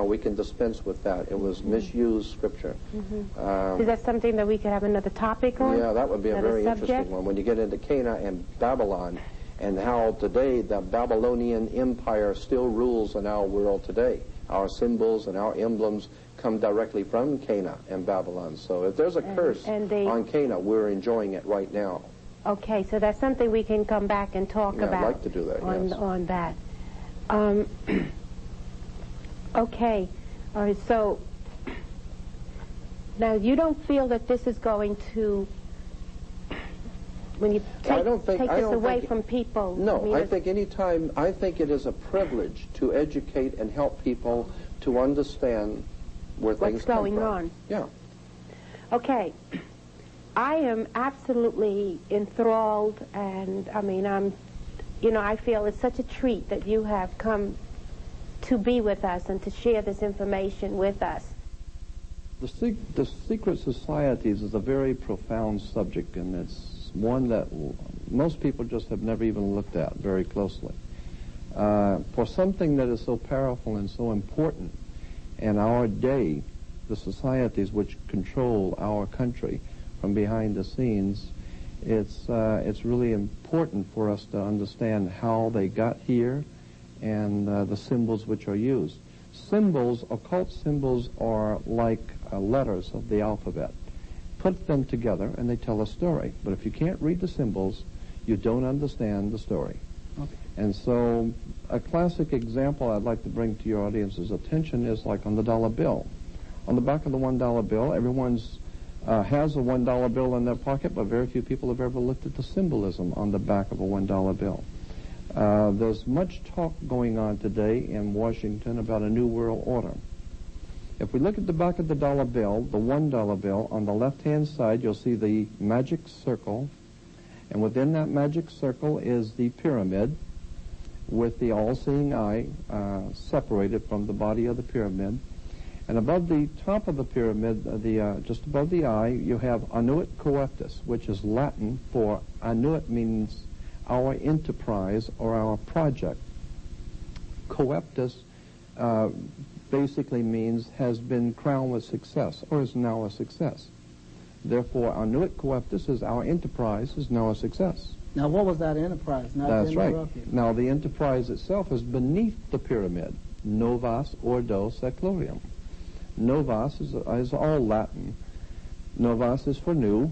we can dispense with that. It was misused Scripture. Is that something that we could have another topic on? Yeah, that would be a very subject? interesting one. When you get into Canaan and Babylon, and how today the Babylonian Empire still rules in our world today. Our symbols and our emblems come directly from Canaan and Babylon. So if there's a curse on Canaan, we're enjoying it right now. Okay, so that's something we can come back and talk about. I'd like to do that, yes. On that. Okay, all right, so now you don't feel that this is going to, when you take this away from people? No, I think it is a privilege to educate and help people to understand where things come from. What's going on. Yeah. Okay. I am absolutely enthralled, and I feel it's such a treat that you have come to be with us and to share this information with us. The secret societies is a very profound subject, and it's one that most people just have never even looked at very closely. For something that is so powerful and so important in our day, the societies which control our country from behind the scenes, it's really important for us to understand how they got here and the symbols which are used. Symbols, occult symbols, are like letters of the alphabet. Put them together and they tell a story. But if you can't read the symbols, you don't understand the story. Okay. And so a classic example I'd like to bring to your audience's attention is like on the dollar bill. On the back of the $1 bill, everyone's has a $1 bill in their pocket, but very few people have ever looked at the symbolism on the back of a $1 bill. There's much talk going on today in Washington about a new world order. If we look at the back of the dollar bill, the $1 bill, on the left-hand side, you'll see the magic circle, and within that magic circle is the pyramid with the all-seeing eye separated from the body of the pyramid. And above the top of the pyramid, just above the eye, you have annuit coeptus, which is Latin for annuit means our enterprise or our project. Coeptus basically means has been crowned with success or is now a success. Therefore, annuit coeptus is our enterprise is now a success. Now, what was that enterprise? That's right. Now, the enterprise itself is beneath the pyramid, novas ordo seclorium. Novas is all Latin. Novas is for new,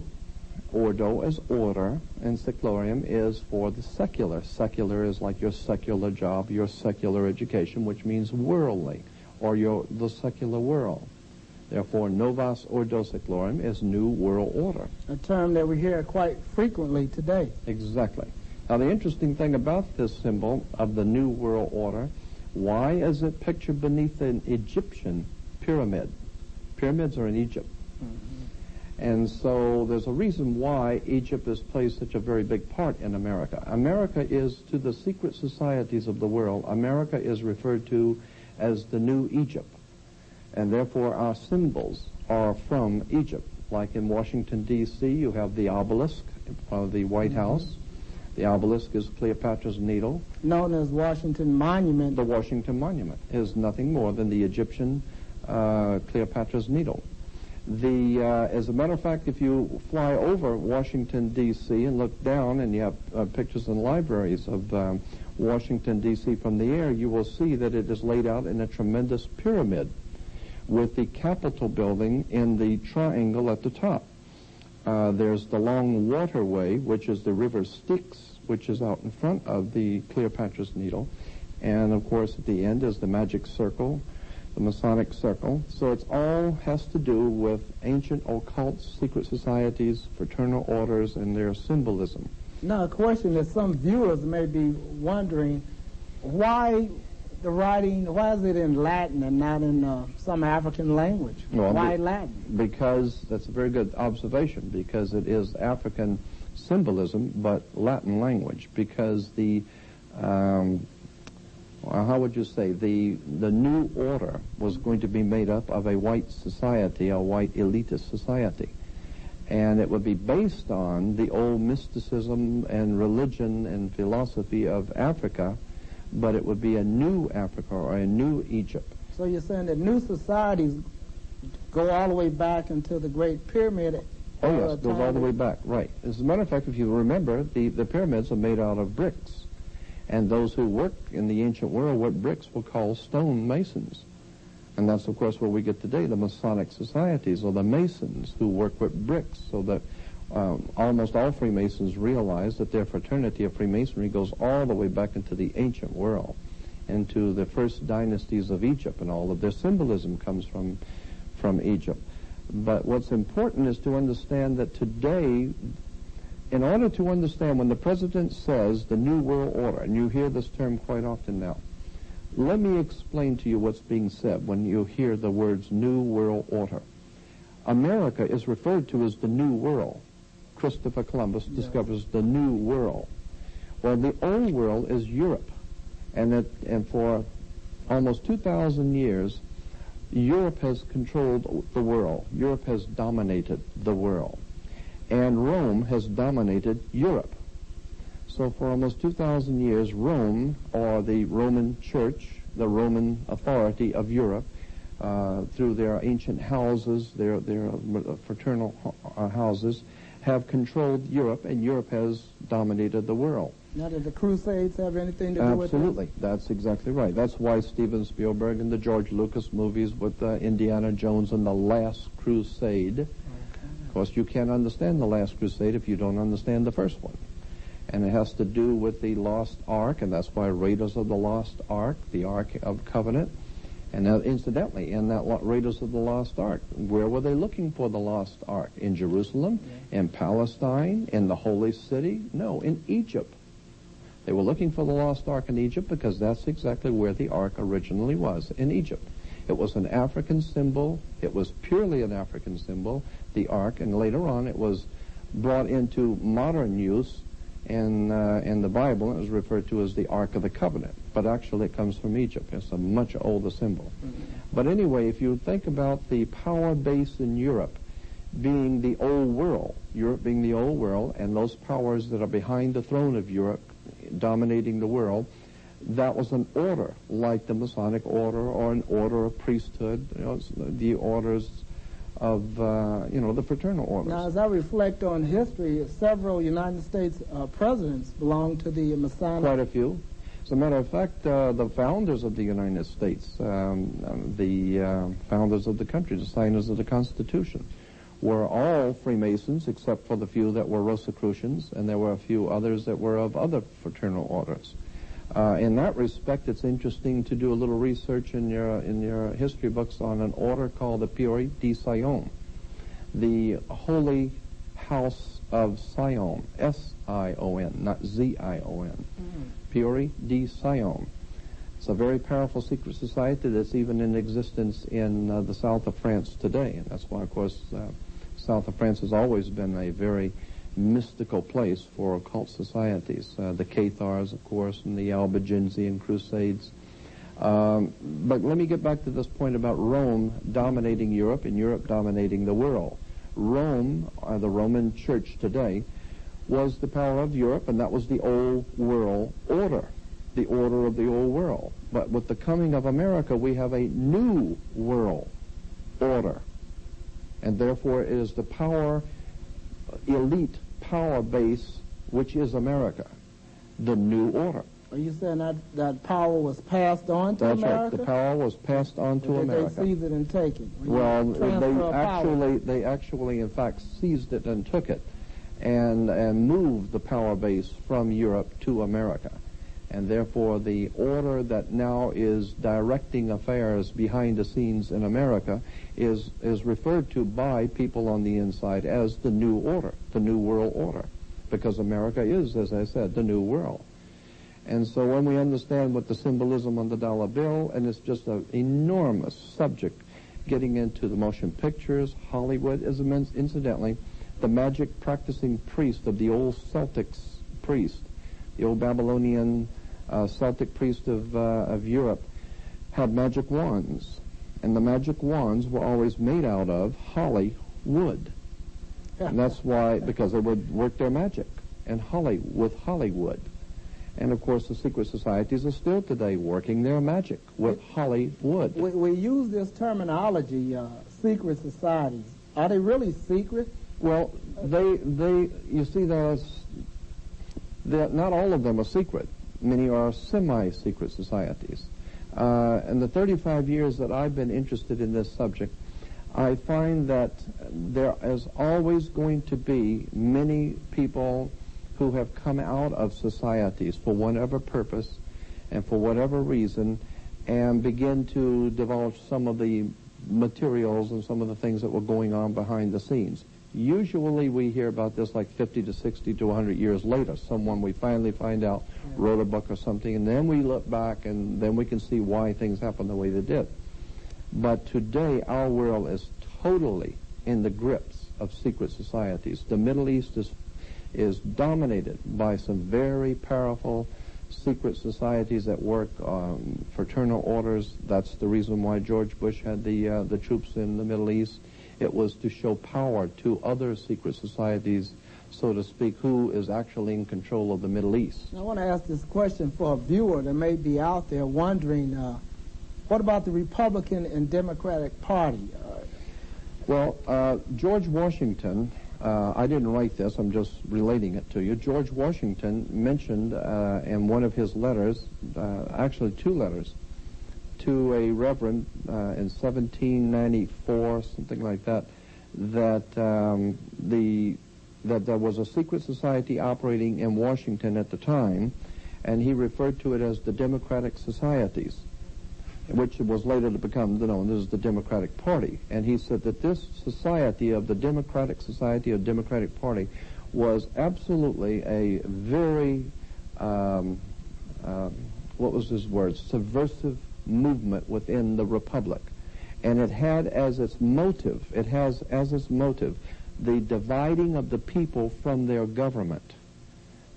ordo is order, and seclorium is for the secular. Secular is like your secular job, your secular education, which means worldly, or the secular world. Therefore, novas ordo seclorium is new world order. A term that we hear quite frequently today. Exactly. Now, the interesting thing about this symbol of the new world order, why is it pictured beneath an Egyptian pyramid? Pyramids are in Egypt. Mm-hmm. And so there's a reason why Egypt has played such a very big part in America. America is, to the secret societies of the world, America is referred to as the new Egypt. And therefore our symbols are from Egypt. Like in Washington, D.C., you have the obelisk of the White House. The obelisk is Cleopatra's Needle. Known as Washington Monument. The Washington Monument is nothing more than the Egyptian Cleopatra's Needle. As a matter of fact, if you fly over Washington, D.C. and look down, and you have pictures in libraries of Washington, D.C. from the air, you will see that it is laid out in a tremendous pyramid with the Capitol building in the triangle at the top. There's the long waterway, which is the River Styx, which is out in front of the Cleopatra's Needle. And, of course, at the end is the magic circle, the Masonic circle. So it all has to do with ancient occult secret societies, fraternal orders, and their symbolism. Now, a question that some viewers may be wondering, why the writing, why is it in Latin and not in some African language? Well, why Latin? Because, that's a very good observation, because it is African symbolism, but Latin language, because the, how would you say, the new order was going to be made up of a white society, a white elitist society. And it would be based on the old mysticism and religion and philosophy of Africa, but it would be a new Africa or a new Egypt. So you're saying that new societies go all the way back into the Great Pyramid? Oh, yes, it goes all the way back, right. As a matter of fact, if you remember, the pyramids are made out of bricks. And those who work in the ancient world with bricks were called stone masons. And that's, of course, where we get today, the Masonic societies, or the Masons who work with bricks, so that almost all Freemasons realize that their fraternity of Freemasonry goes all the way back into the ancient world, into the first dynasties of Egypt, and all of their symbolism comes from Egypt. But what's important is to understand that today, in order to understand when the president says the New World Order, and you hear this term quite often now, let me explain to you what's being said when you hear the words New World Order. America is referred to as the New World. Christopher Columbus discovers the New World. Well, the Old World is Europe. And for almost 2,000 years, Europe has controlled the world. Europe has dominated the world. and Rome has dominated Europe. So for almost 2,000 years, Rome, or the Roman Church, the Roman authority of Europe, through their ancient houses, their fraternal houses, have controlled Europe, and Europe has dominated the world. Now, did the Crusades have anything to do with this? Absolutely. That's exactly right. That's why Steven Spielberg and the George Lucas movies with Indiana Jones and the Last Crusade. Okay. Of course, you can't understand the Last Crusade if you don't understand the first one. And it has to do with the Lost Ark, and that's why Raiders of the Lost Ark, the Ark of Covenant. And incidentally, in that Raiders of the Lost Ark, where were they looking for the Lost Ark? In Jerusalem? Yeah. In Palestine? In the Holy City? No, in Egypt. They were looking for the Lost Ark in Egypt because that's exactly where the Ark originally was, in Egypt. It was an African symbol. It was purely an African symbol, the Ark, and later on it was brought into modern use in the Bible. It was referred to as the Ark of the Covenant, but actually it comes from Egypt. It's a much older symbol. Mm-hmm. But anyway, if you think about the power base in Europe being the old world, Europe being the old world, and those powers that are behind the throne of Europe dominating the world, that was an order, like the Masonic order or an order of priesthood, the orders of, the fraternal orders. Now, as I reflect on history, several United States presidents belonged to the Masonic... Quite a few. As a matter of fact, the founders of the United States, the founders of the country, the signers of the Constitution, were all Freemasons, except for the few that were Rosicrucians, and there were a few others that were of other fraternal orders. In that respect, it's interesting to do a little research in your history books on an order called the Pueri di Sion, the Holy House of Sion, S-I-O-N, not Z-I-O-N, Pueri di Sion. It's a very powerful secret society that's even in existence in the south of France today, and that's why, of course, south of France has always been a very mystical place for occult societies. The Cathars, of course, and the Albigensian Crusades. But let me get back to this point about Rome dominating Europe and Europe dominating the world. Rome, the Roman Church today, was the power of Europe, and that was the old world order, the order of the old world. But with the coming of America, we have a new world order. And therefore it is the elite power base, which is America, the new order. Are you saying that power was passed on to America? That's right. The power was passed on to America. Did they seize it and take it? Well, they actually, in fact, seized it and took it and moved the power base from Europe to America. And therefore, the order that now is directing affairs behind the scenes in America is referred to by people on the inside as the new order, the new world order, because America is, as I said, the new world. And so when we understand what the symbolism on the dollar bill, and it's just an enormous subject, getting into the motion pictures, Hollywood, is incidentally the magic practicing priest of the old Celtics priest, the old Babylonian Celtic priest of Europe, had magic wands, and the magic wands were always made out of holly wood. And that's why, because they would work their magic and with Hollywood. And of course the secret societies are still today working their magic with Hollywood. We use this terminology, secret societies. Are they really secret? Well, you see, not all of them are secret. Many are semi-secret societies. In the 35 years that I've been interested in this subject, I find that there is always going to be many people who have come out of societies for whatever purpose and for whatever reason and begin to divulge some of the materials and some of the things that were going on behind the scenes. Usually we hear about this like 50 to 60 to 100 years later. Someone we finally find out wrote a book or something, and then we look back and then we can see why things happened the way they did. But today our world is totally in the grips of secret societies. The Middle East is dominated by some very powerful secret societies that work fraternal orders. That's the reason why George Bush had the troops in the Middle East. It was to show power to other secret societies, so to speak, who is actually in control of the Middle East. I want to ask this question for a viewer that may be out there wondering, what about the Republican and Democratic Party? Well, George Washington, I didn't write this, I'm just relating it to you. George Washington mentioned in one of his letters, actually 2 letters, to a reverend in 1794, something like that, that that there was a secret society operating in Washington at the time, and he referred to it as the Democratic Societies, which was later to become known as the Democratic Party. And he said that this society of the Democratic Society or Democratic Party was absolutely a very, what was his word, subversive movement within the Republic. And it had as its motive, the dividing of the people from their government.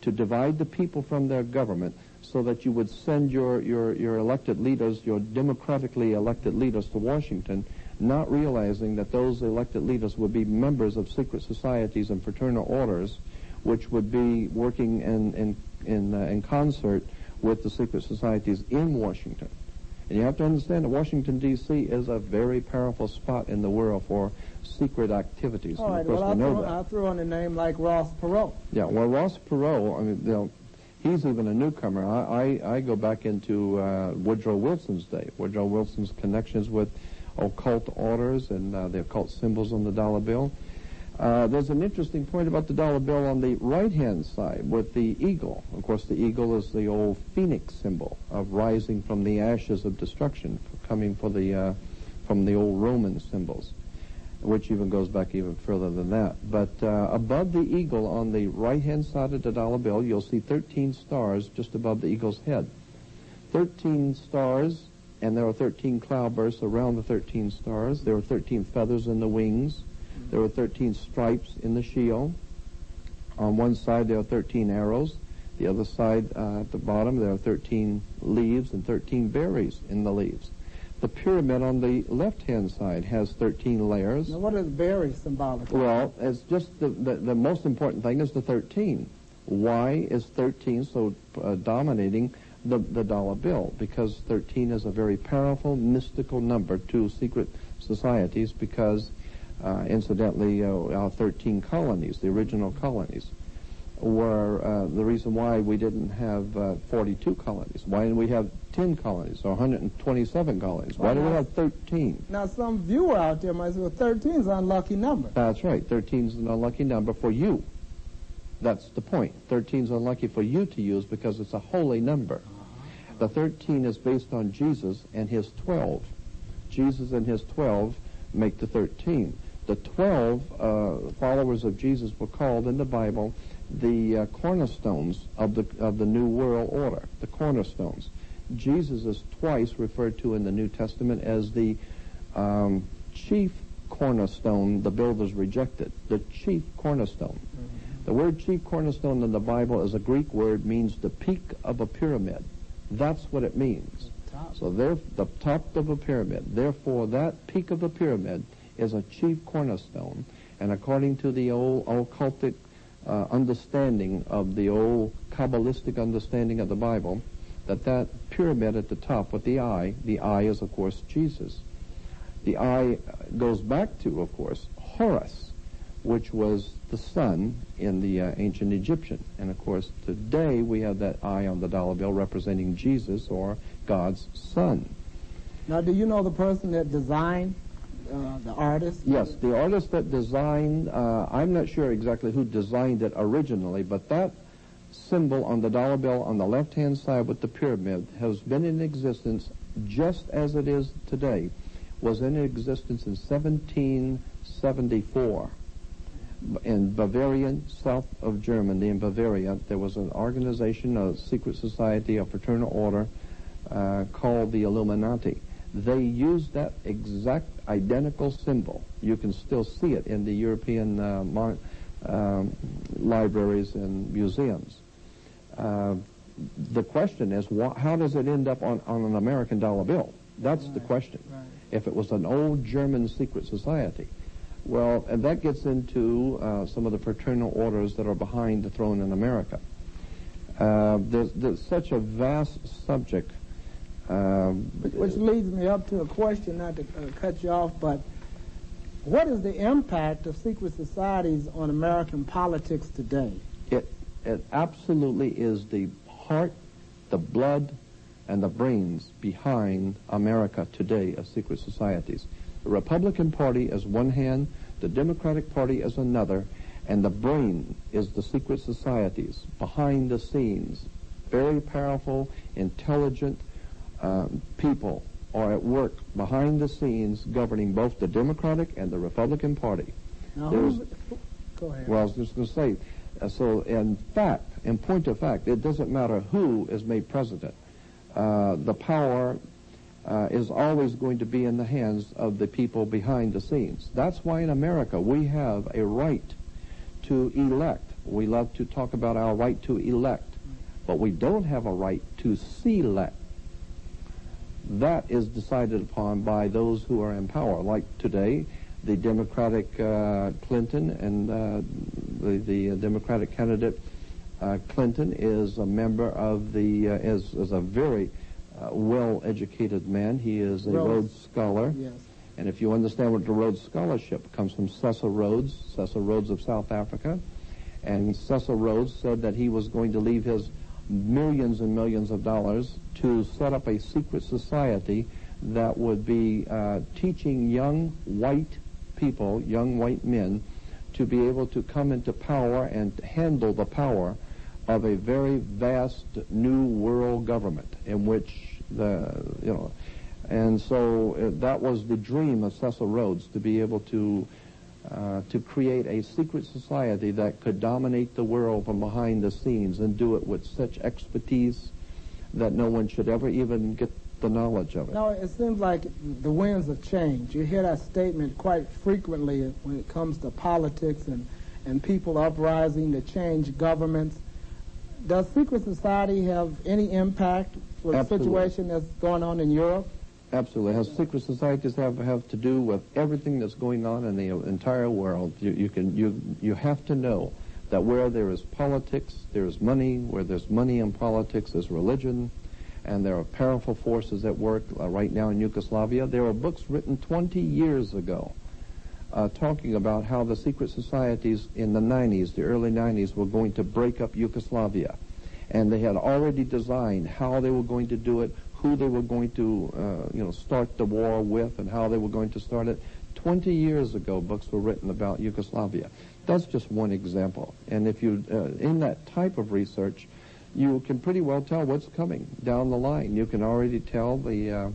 To divide the people from their government so that you would send your elected leaders, your democratically elected leaders to Washington, not realizing that those elected leaders would be members of secret societies and fraternal orders, which would be working in concert with the secret societies in Washington. And you have to understand that Washington, D.C. is a very powerful spot in the world for secret activities. All right, well, I threw on a name like Ross Perot. Yeah, well, Ross Perot, I mean, he's even a newcomer. I go back into Woodrow Wilson's day. Woodrow Wilson's connections with occult orders and the occult symbols on the dollar bill. There's an interesting point about the dollar bill on the right-hand side with the eagle. Of course, the eagle is the old phoenix symbol of rising from the ashes of destruction, coming from the old Roman symbols, which even goes back even further than that. But above the eagle on the right-hand side of the dollar bill, you'll see 13 stars just above the eagle's head. 13 stars, and there are 13 cloudbursts around the 13 stars. There are 13 feathers in the wings. There are 13 stripes in the shield. On one side, there are 13 arrows. The other side, at the bottom, there are 13 leaves and 13 berries in the leaves. The pyramid on the left-hand side has 13 layers. Now, what is berries symbolic? Well, it's just the most important thing is the 13. Why is 13 so dominating the dollar bill? Because 13 is a very powerful, mystical number to secret societies because incidentally, our 13 colonies, the original colonies, were the reason why we didn't have 42 colonies. Why didn't we have 10 colonies or 127 colonies? Why do we have 13? Now, some viewer out there might say, well, 13 is an unlucky number. That's right. 13 is an unlucky number for you. That's the point. 13 is unlucky for you to use because it's a holy number. The 13 is based on Jesus and his 12. Jesus and his 12 make the 13. The 12 followers of Jesus were called in the Bible the cornerstones of the New World Order, the cornerstones. Jesus is twice referred to in the New Testament as the chief cornerstone the builders rejected, the chief cornerstone. The word chief cornerstone in the Bible is a Greek word, means the peak of a pyramid. That's what it means. So they're the top of a pyramid. Therefore, that peak of the pyramid is a chief cornerstone. And according to the old occultic understanding of the old Kabbalistic understanding of the Bible, that pyramid at the top with the eye is, of course, Jesus. The eye goes back to, of course, Horus, which was the sun in the ancient Egyptian. And, of course, today we have that eye on the dollar bill representing Jesus, or God's son. Now, do you know the person that designed the artist? Yes, the artist that designed, I'm not sure exactly who designed it originally, but that symbol on the dollar bill on the left-hand side with the pyramid has been in existence just as it is today, was in existence in 1774. In Bavaria, south of Germany, in Bavaria, there was an organization, a secret society, a fraternal order called the Illuminati. They used that exact identical symbol. You can still see it in the European libraries and museums. The question is, how does it end up on an American dollar bill? That's the question. Right. If it was an old German secret society. Well, and that gets into some of the fraternal orders that are behind the throne in America. There's such a vast subject. Which leads me up to a question, not to cut you off, but what is the impact of secret societies on American politics today? It absolutely is the heart, the blood, and the brains behind America today of secret societies. The Republican Party is one hand, the Democratic Party is another, and the brain is the secret societies behind the scenes. Very powerful, intelligent people are at work behind the scenes governing both the Democratic and the Republican Party. Now, go ahead. Well, I was just going to say, so in point of fact, it doesn't matter who is made president. The power is always going to be in the hands of the people behind the scenes. That's why in America we have a right to elect. We love to talk about our right to elect, but we don't have a right to select. That is decided upon by those who are in power. Like today, the Democratic Clinton and the Democratic candidate Clinton is a member of the is a very well-educated man. He is a Rhodes Scholar. Yes. And if you understand what the Rhodes Scholarship comes from Cecil Rhodes of South Africa. And Cecil Rhodes said that he was going to leave his millions and millions of dollars to set up a secret society that would be teaching young white people, young white men, to be able to come into power and handle the power of a very vast new world government in which and so that was the dream of Cecil Rhodes, to be able to create a secret society that could dominate the world from behind the scenes and do it with such expertise that no one should ever even get the knowledge of it. No, it seems like the winds of change. You hear that statement quite frequently when it comes to politics and people uprising to change governments. Does secret society have any impact for the situation that's going on in Europe? Absolutely. Secret societies have to do with everything that's going on in the entire world. You have to know that where there is politics, there is money. Where there's money in politics, there's religion. And there are powerful forces at work right now in Yugoslavia. There are books written 20 years ago talking about how the secret societies in the 90s, the early 90s, were going to break up Yugoslavia. And they had already designed how they were going to do it, who they were going to start the war with, and how they were going to start it. 20 years ago, books were written about Yugoslavia. That's just one example. And if you, in that type of research, you can pretty well tell what's coming down the line. You can already tell the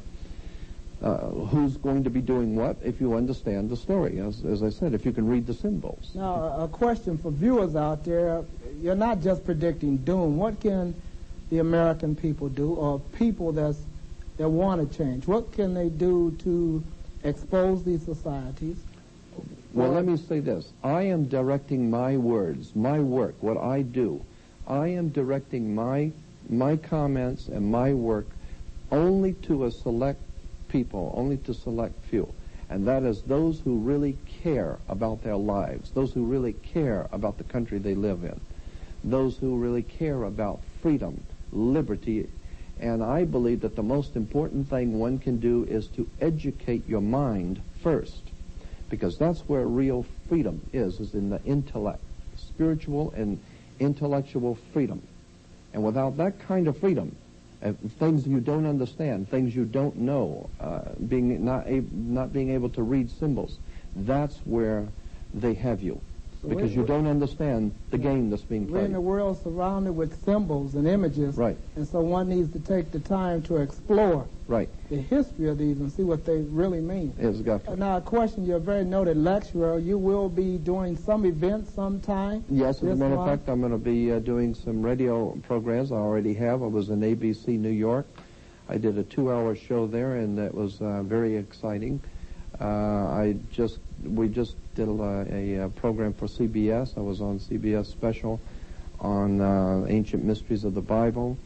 who's going to be doing what if you understand the story. As I said, if you can read the symbols. Now, a question for viewers out there. You're not just predicting doom. What can the American people do, or people that want to change? What can they do to expose these societies? Well, let me say this. I am directing my words, my work, what I do. I am directing my comments and my work only to a select people, only to select few. And that is those who really care about their lives, those who really care about the country they live in, those who really care about freedom, liberty. And I believe that the most important thing one can do is to educate your mind first, because that's where real freedom is in the intellect, spiritual and intellectual freedom. And without that kind of freedom, things you don't understand, things you don't know, not being able to read symbols, that's where they have you. Because you don't understand the game that's being played. We're in a world surrounded with symbols and images. Right. And so one needs to take the time to explore the history of these and see what they really mean. Exactly. Now, a question, you're a very noted lecturer. You will be doing some events sometime? Yes, as a matter of fact, I'm going to be doing some radio programs. I already have. I was in ABC New York. I did a 2-hour show there, and it was very exciting. We just did a program for CBS. I was on CBS special on ancient mysteries of the Bible.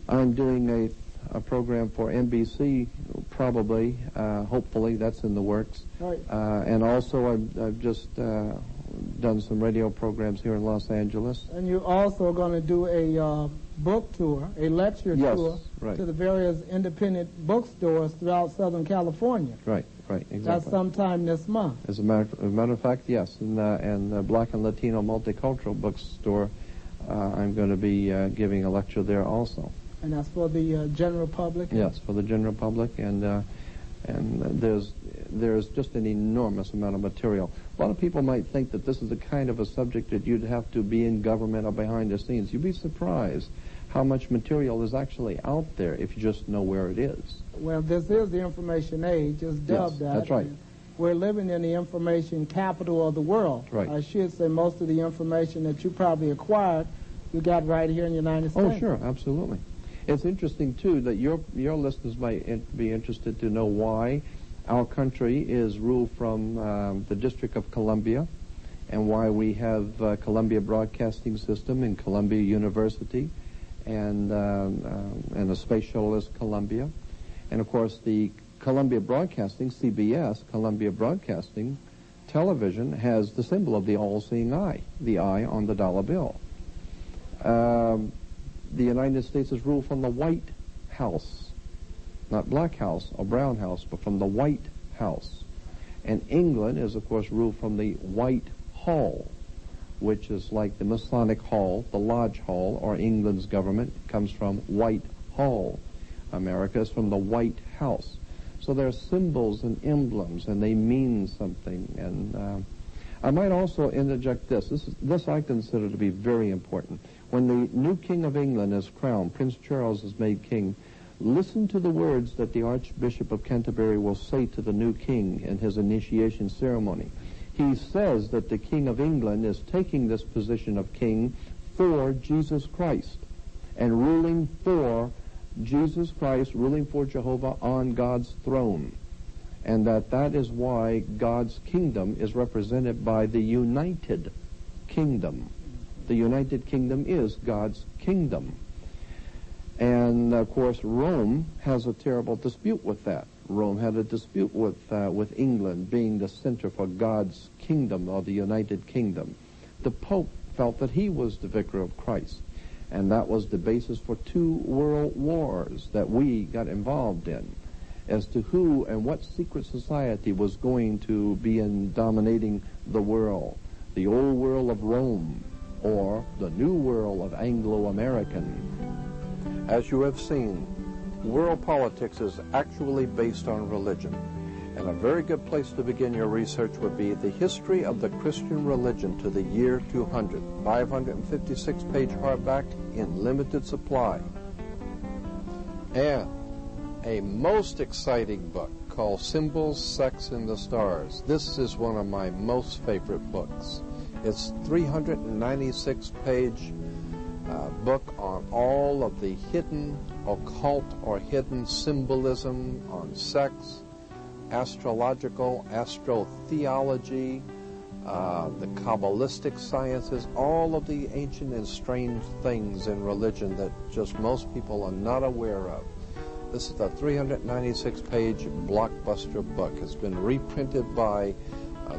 I'm doing a program for NBC, probably, hopefully, that's in the works. Right. And also I've just done some radio programs here in Los Angeles. And you're also going to do a book tour, a lecture tour right. to the various independent bookstores throughout Southern California. Right, exactly. That's sometime this month. As a matter of fact, yes. And the Black and Latino Multicultural Bookstore, I'm going to be giving a lecture there also. And that's for the general public? Yes, for the general public, and there's just an enormous amount of material. A lot of people might think that this is the kind of a subject that you'd have to be in government or behind the scenes. You'd be surprised how much material is actually out there if you just know where it is. Well, this is the information age, just dubbed that. That's right. We're living in the information capital of the world. Right. I should say most of the information that you probably acquired, you got right here in the United States. Oh, sure, absolutely. It's interesting, too, that your listeners might be interested to know why our country is ruled from the District of Columbia and why we have Columbia Broadcasting System and Columbia University and the Space Shuttle is Columbia. And, of course, the Columbia Broadcasting, CBS, Columbia Broadcasting Television, has the symbol of the all-seeing eye, the eye on the dollar bill. The United States is ruled from the White House, not Black House or Brown House, but from the White House. And England is, of course, ruled from the White Hall, which is like the Masonic Hall, the Lodge Hall, or England's government comes from White Hall. America is from the White House. So they're symbols and emblems, and they mean something. And I might also interject this. This I consider to be very important. When the new King of England is crowned, Prince Charles is made king, listen to the words that the Archbishop of Canterbury will say to the new king in his initiation ceremony. He says that the King of England is taking this position of king for Jesus Christ and ruling for Jesus Christ, ruling for Jehovah on God's throne. And that is why God's kingdom is represented by the United Kingdom. The United Kingdom is God's kingdom. And, of course, Rome has a terrible dispute with that. Rome had a dispute with England being the center for God's kingdom, or the United Kingdom. The Pope felt that he was the vicar of Christ. And that was the basis for 2 world wars that we got involved in, as to who and what secret society was going to be dominating the world. The old world of Rome, or the new world of Anglo-American. As you have seen, world politics is actually based on religion. And a very good place to begin your research would be The History of the Christian Religion to the Year 200, 556-page hardback in limited supply. And a most exciting book called Symbols, Sex, and the Stars. This is one of my most favorite books. It's 396-page book on all of the hidden occult or hidden symbolism on sex, astrological, astrotheology, the Kabbalistic sciences, all of the ancient and strange things in religion that just most people are not aware of. This is a 396-page blockbuster book. It's been reprinted by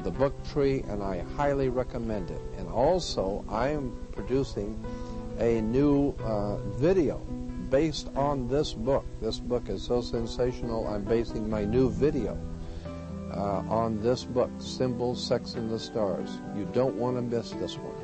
the Book Tree, and I highly recommend it. And also, I am producing a new video based on this book. This book is so sensational, I'm basing my new video on this book, Symbols, Sex, and the Stars. You don't want to miss this one.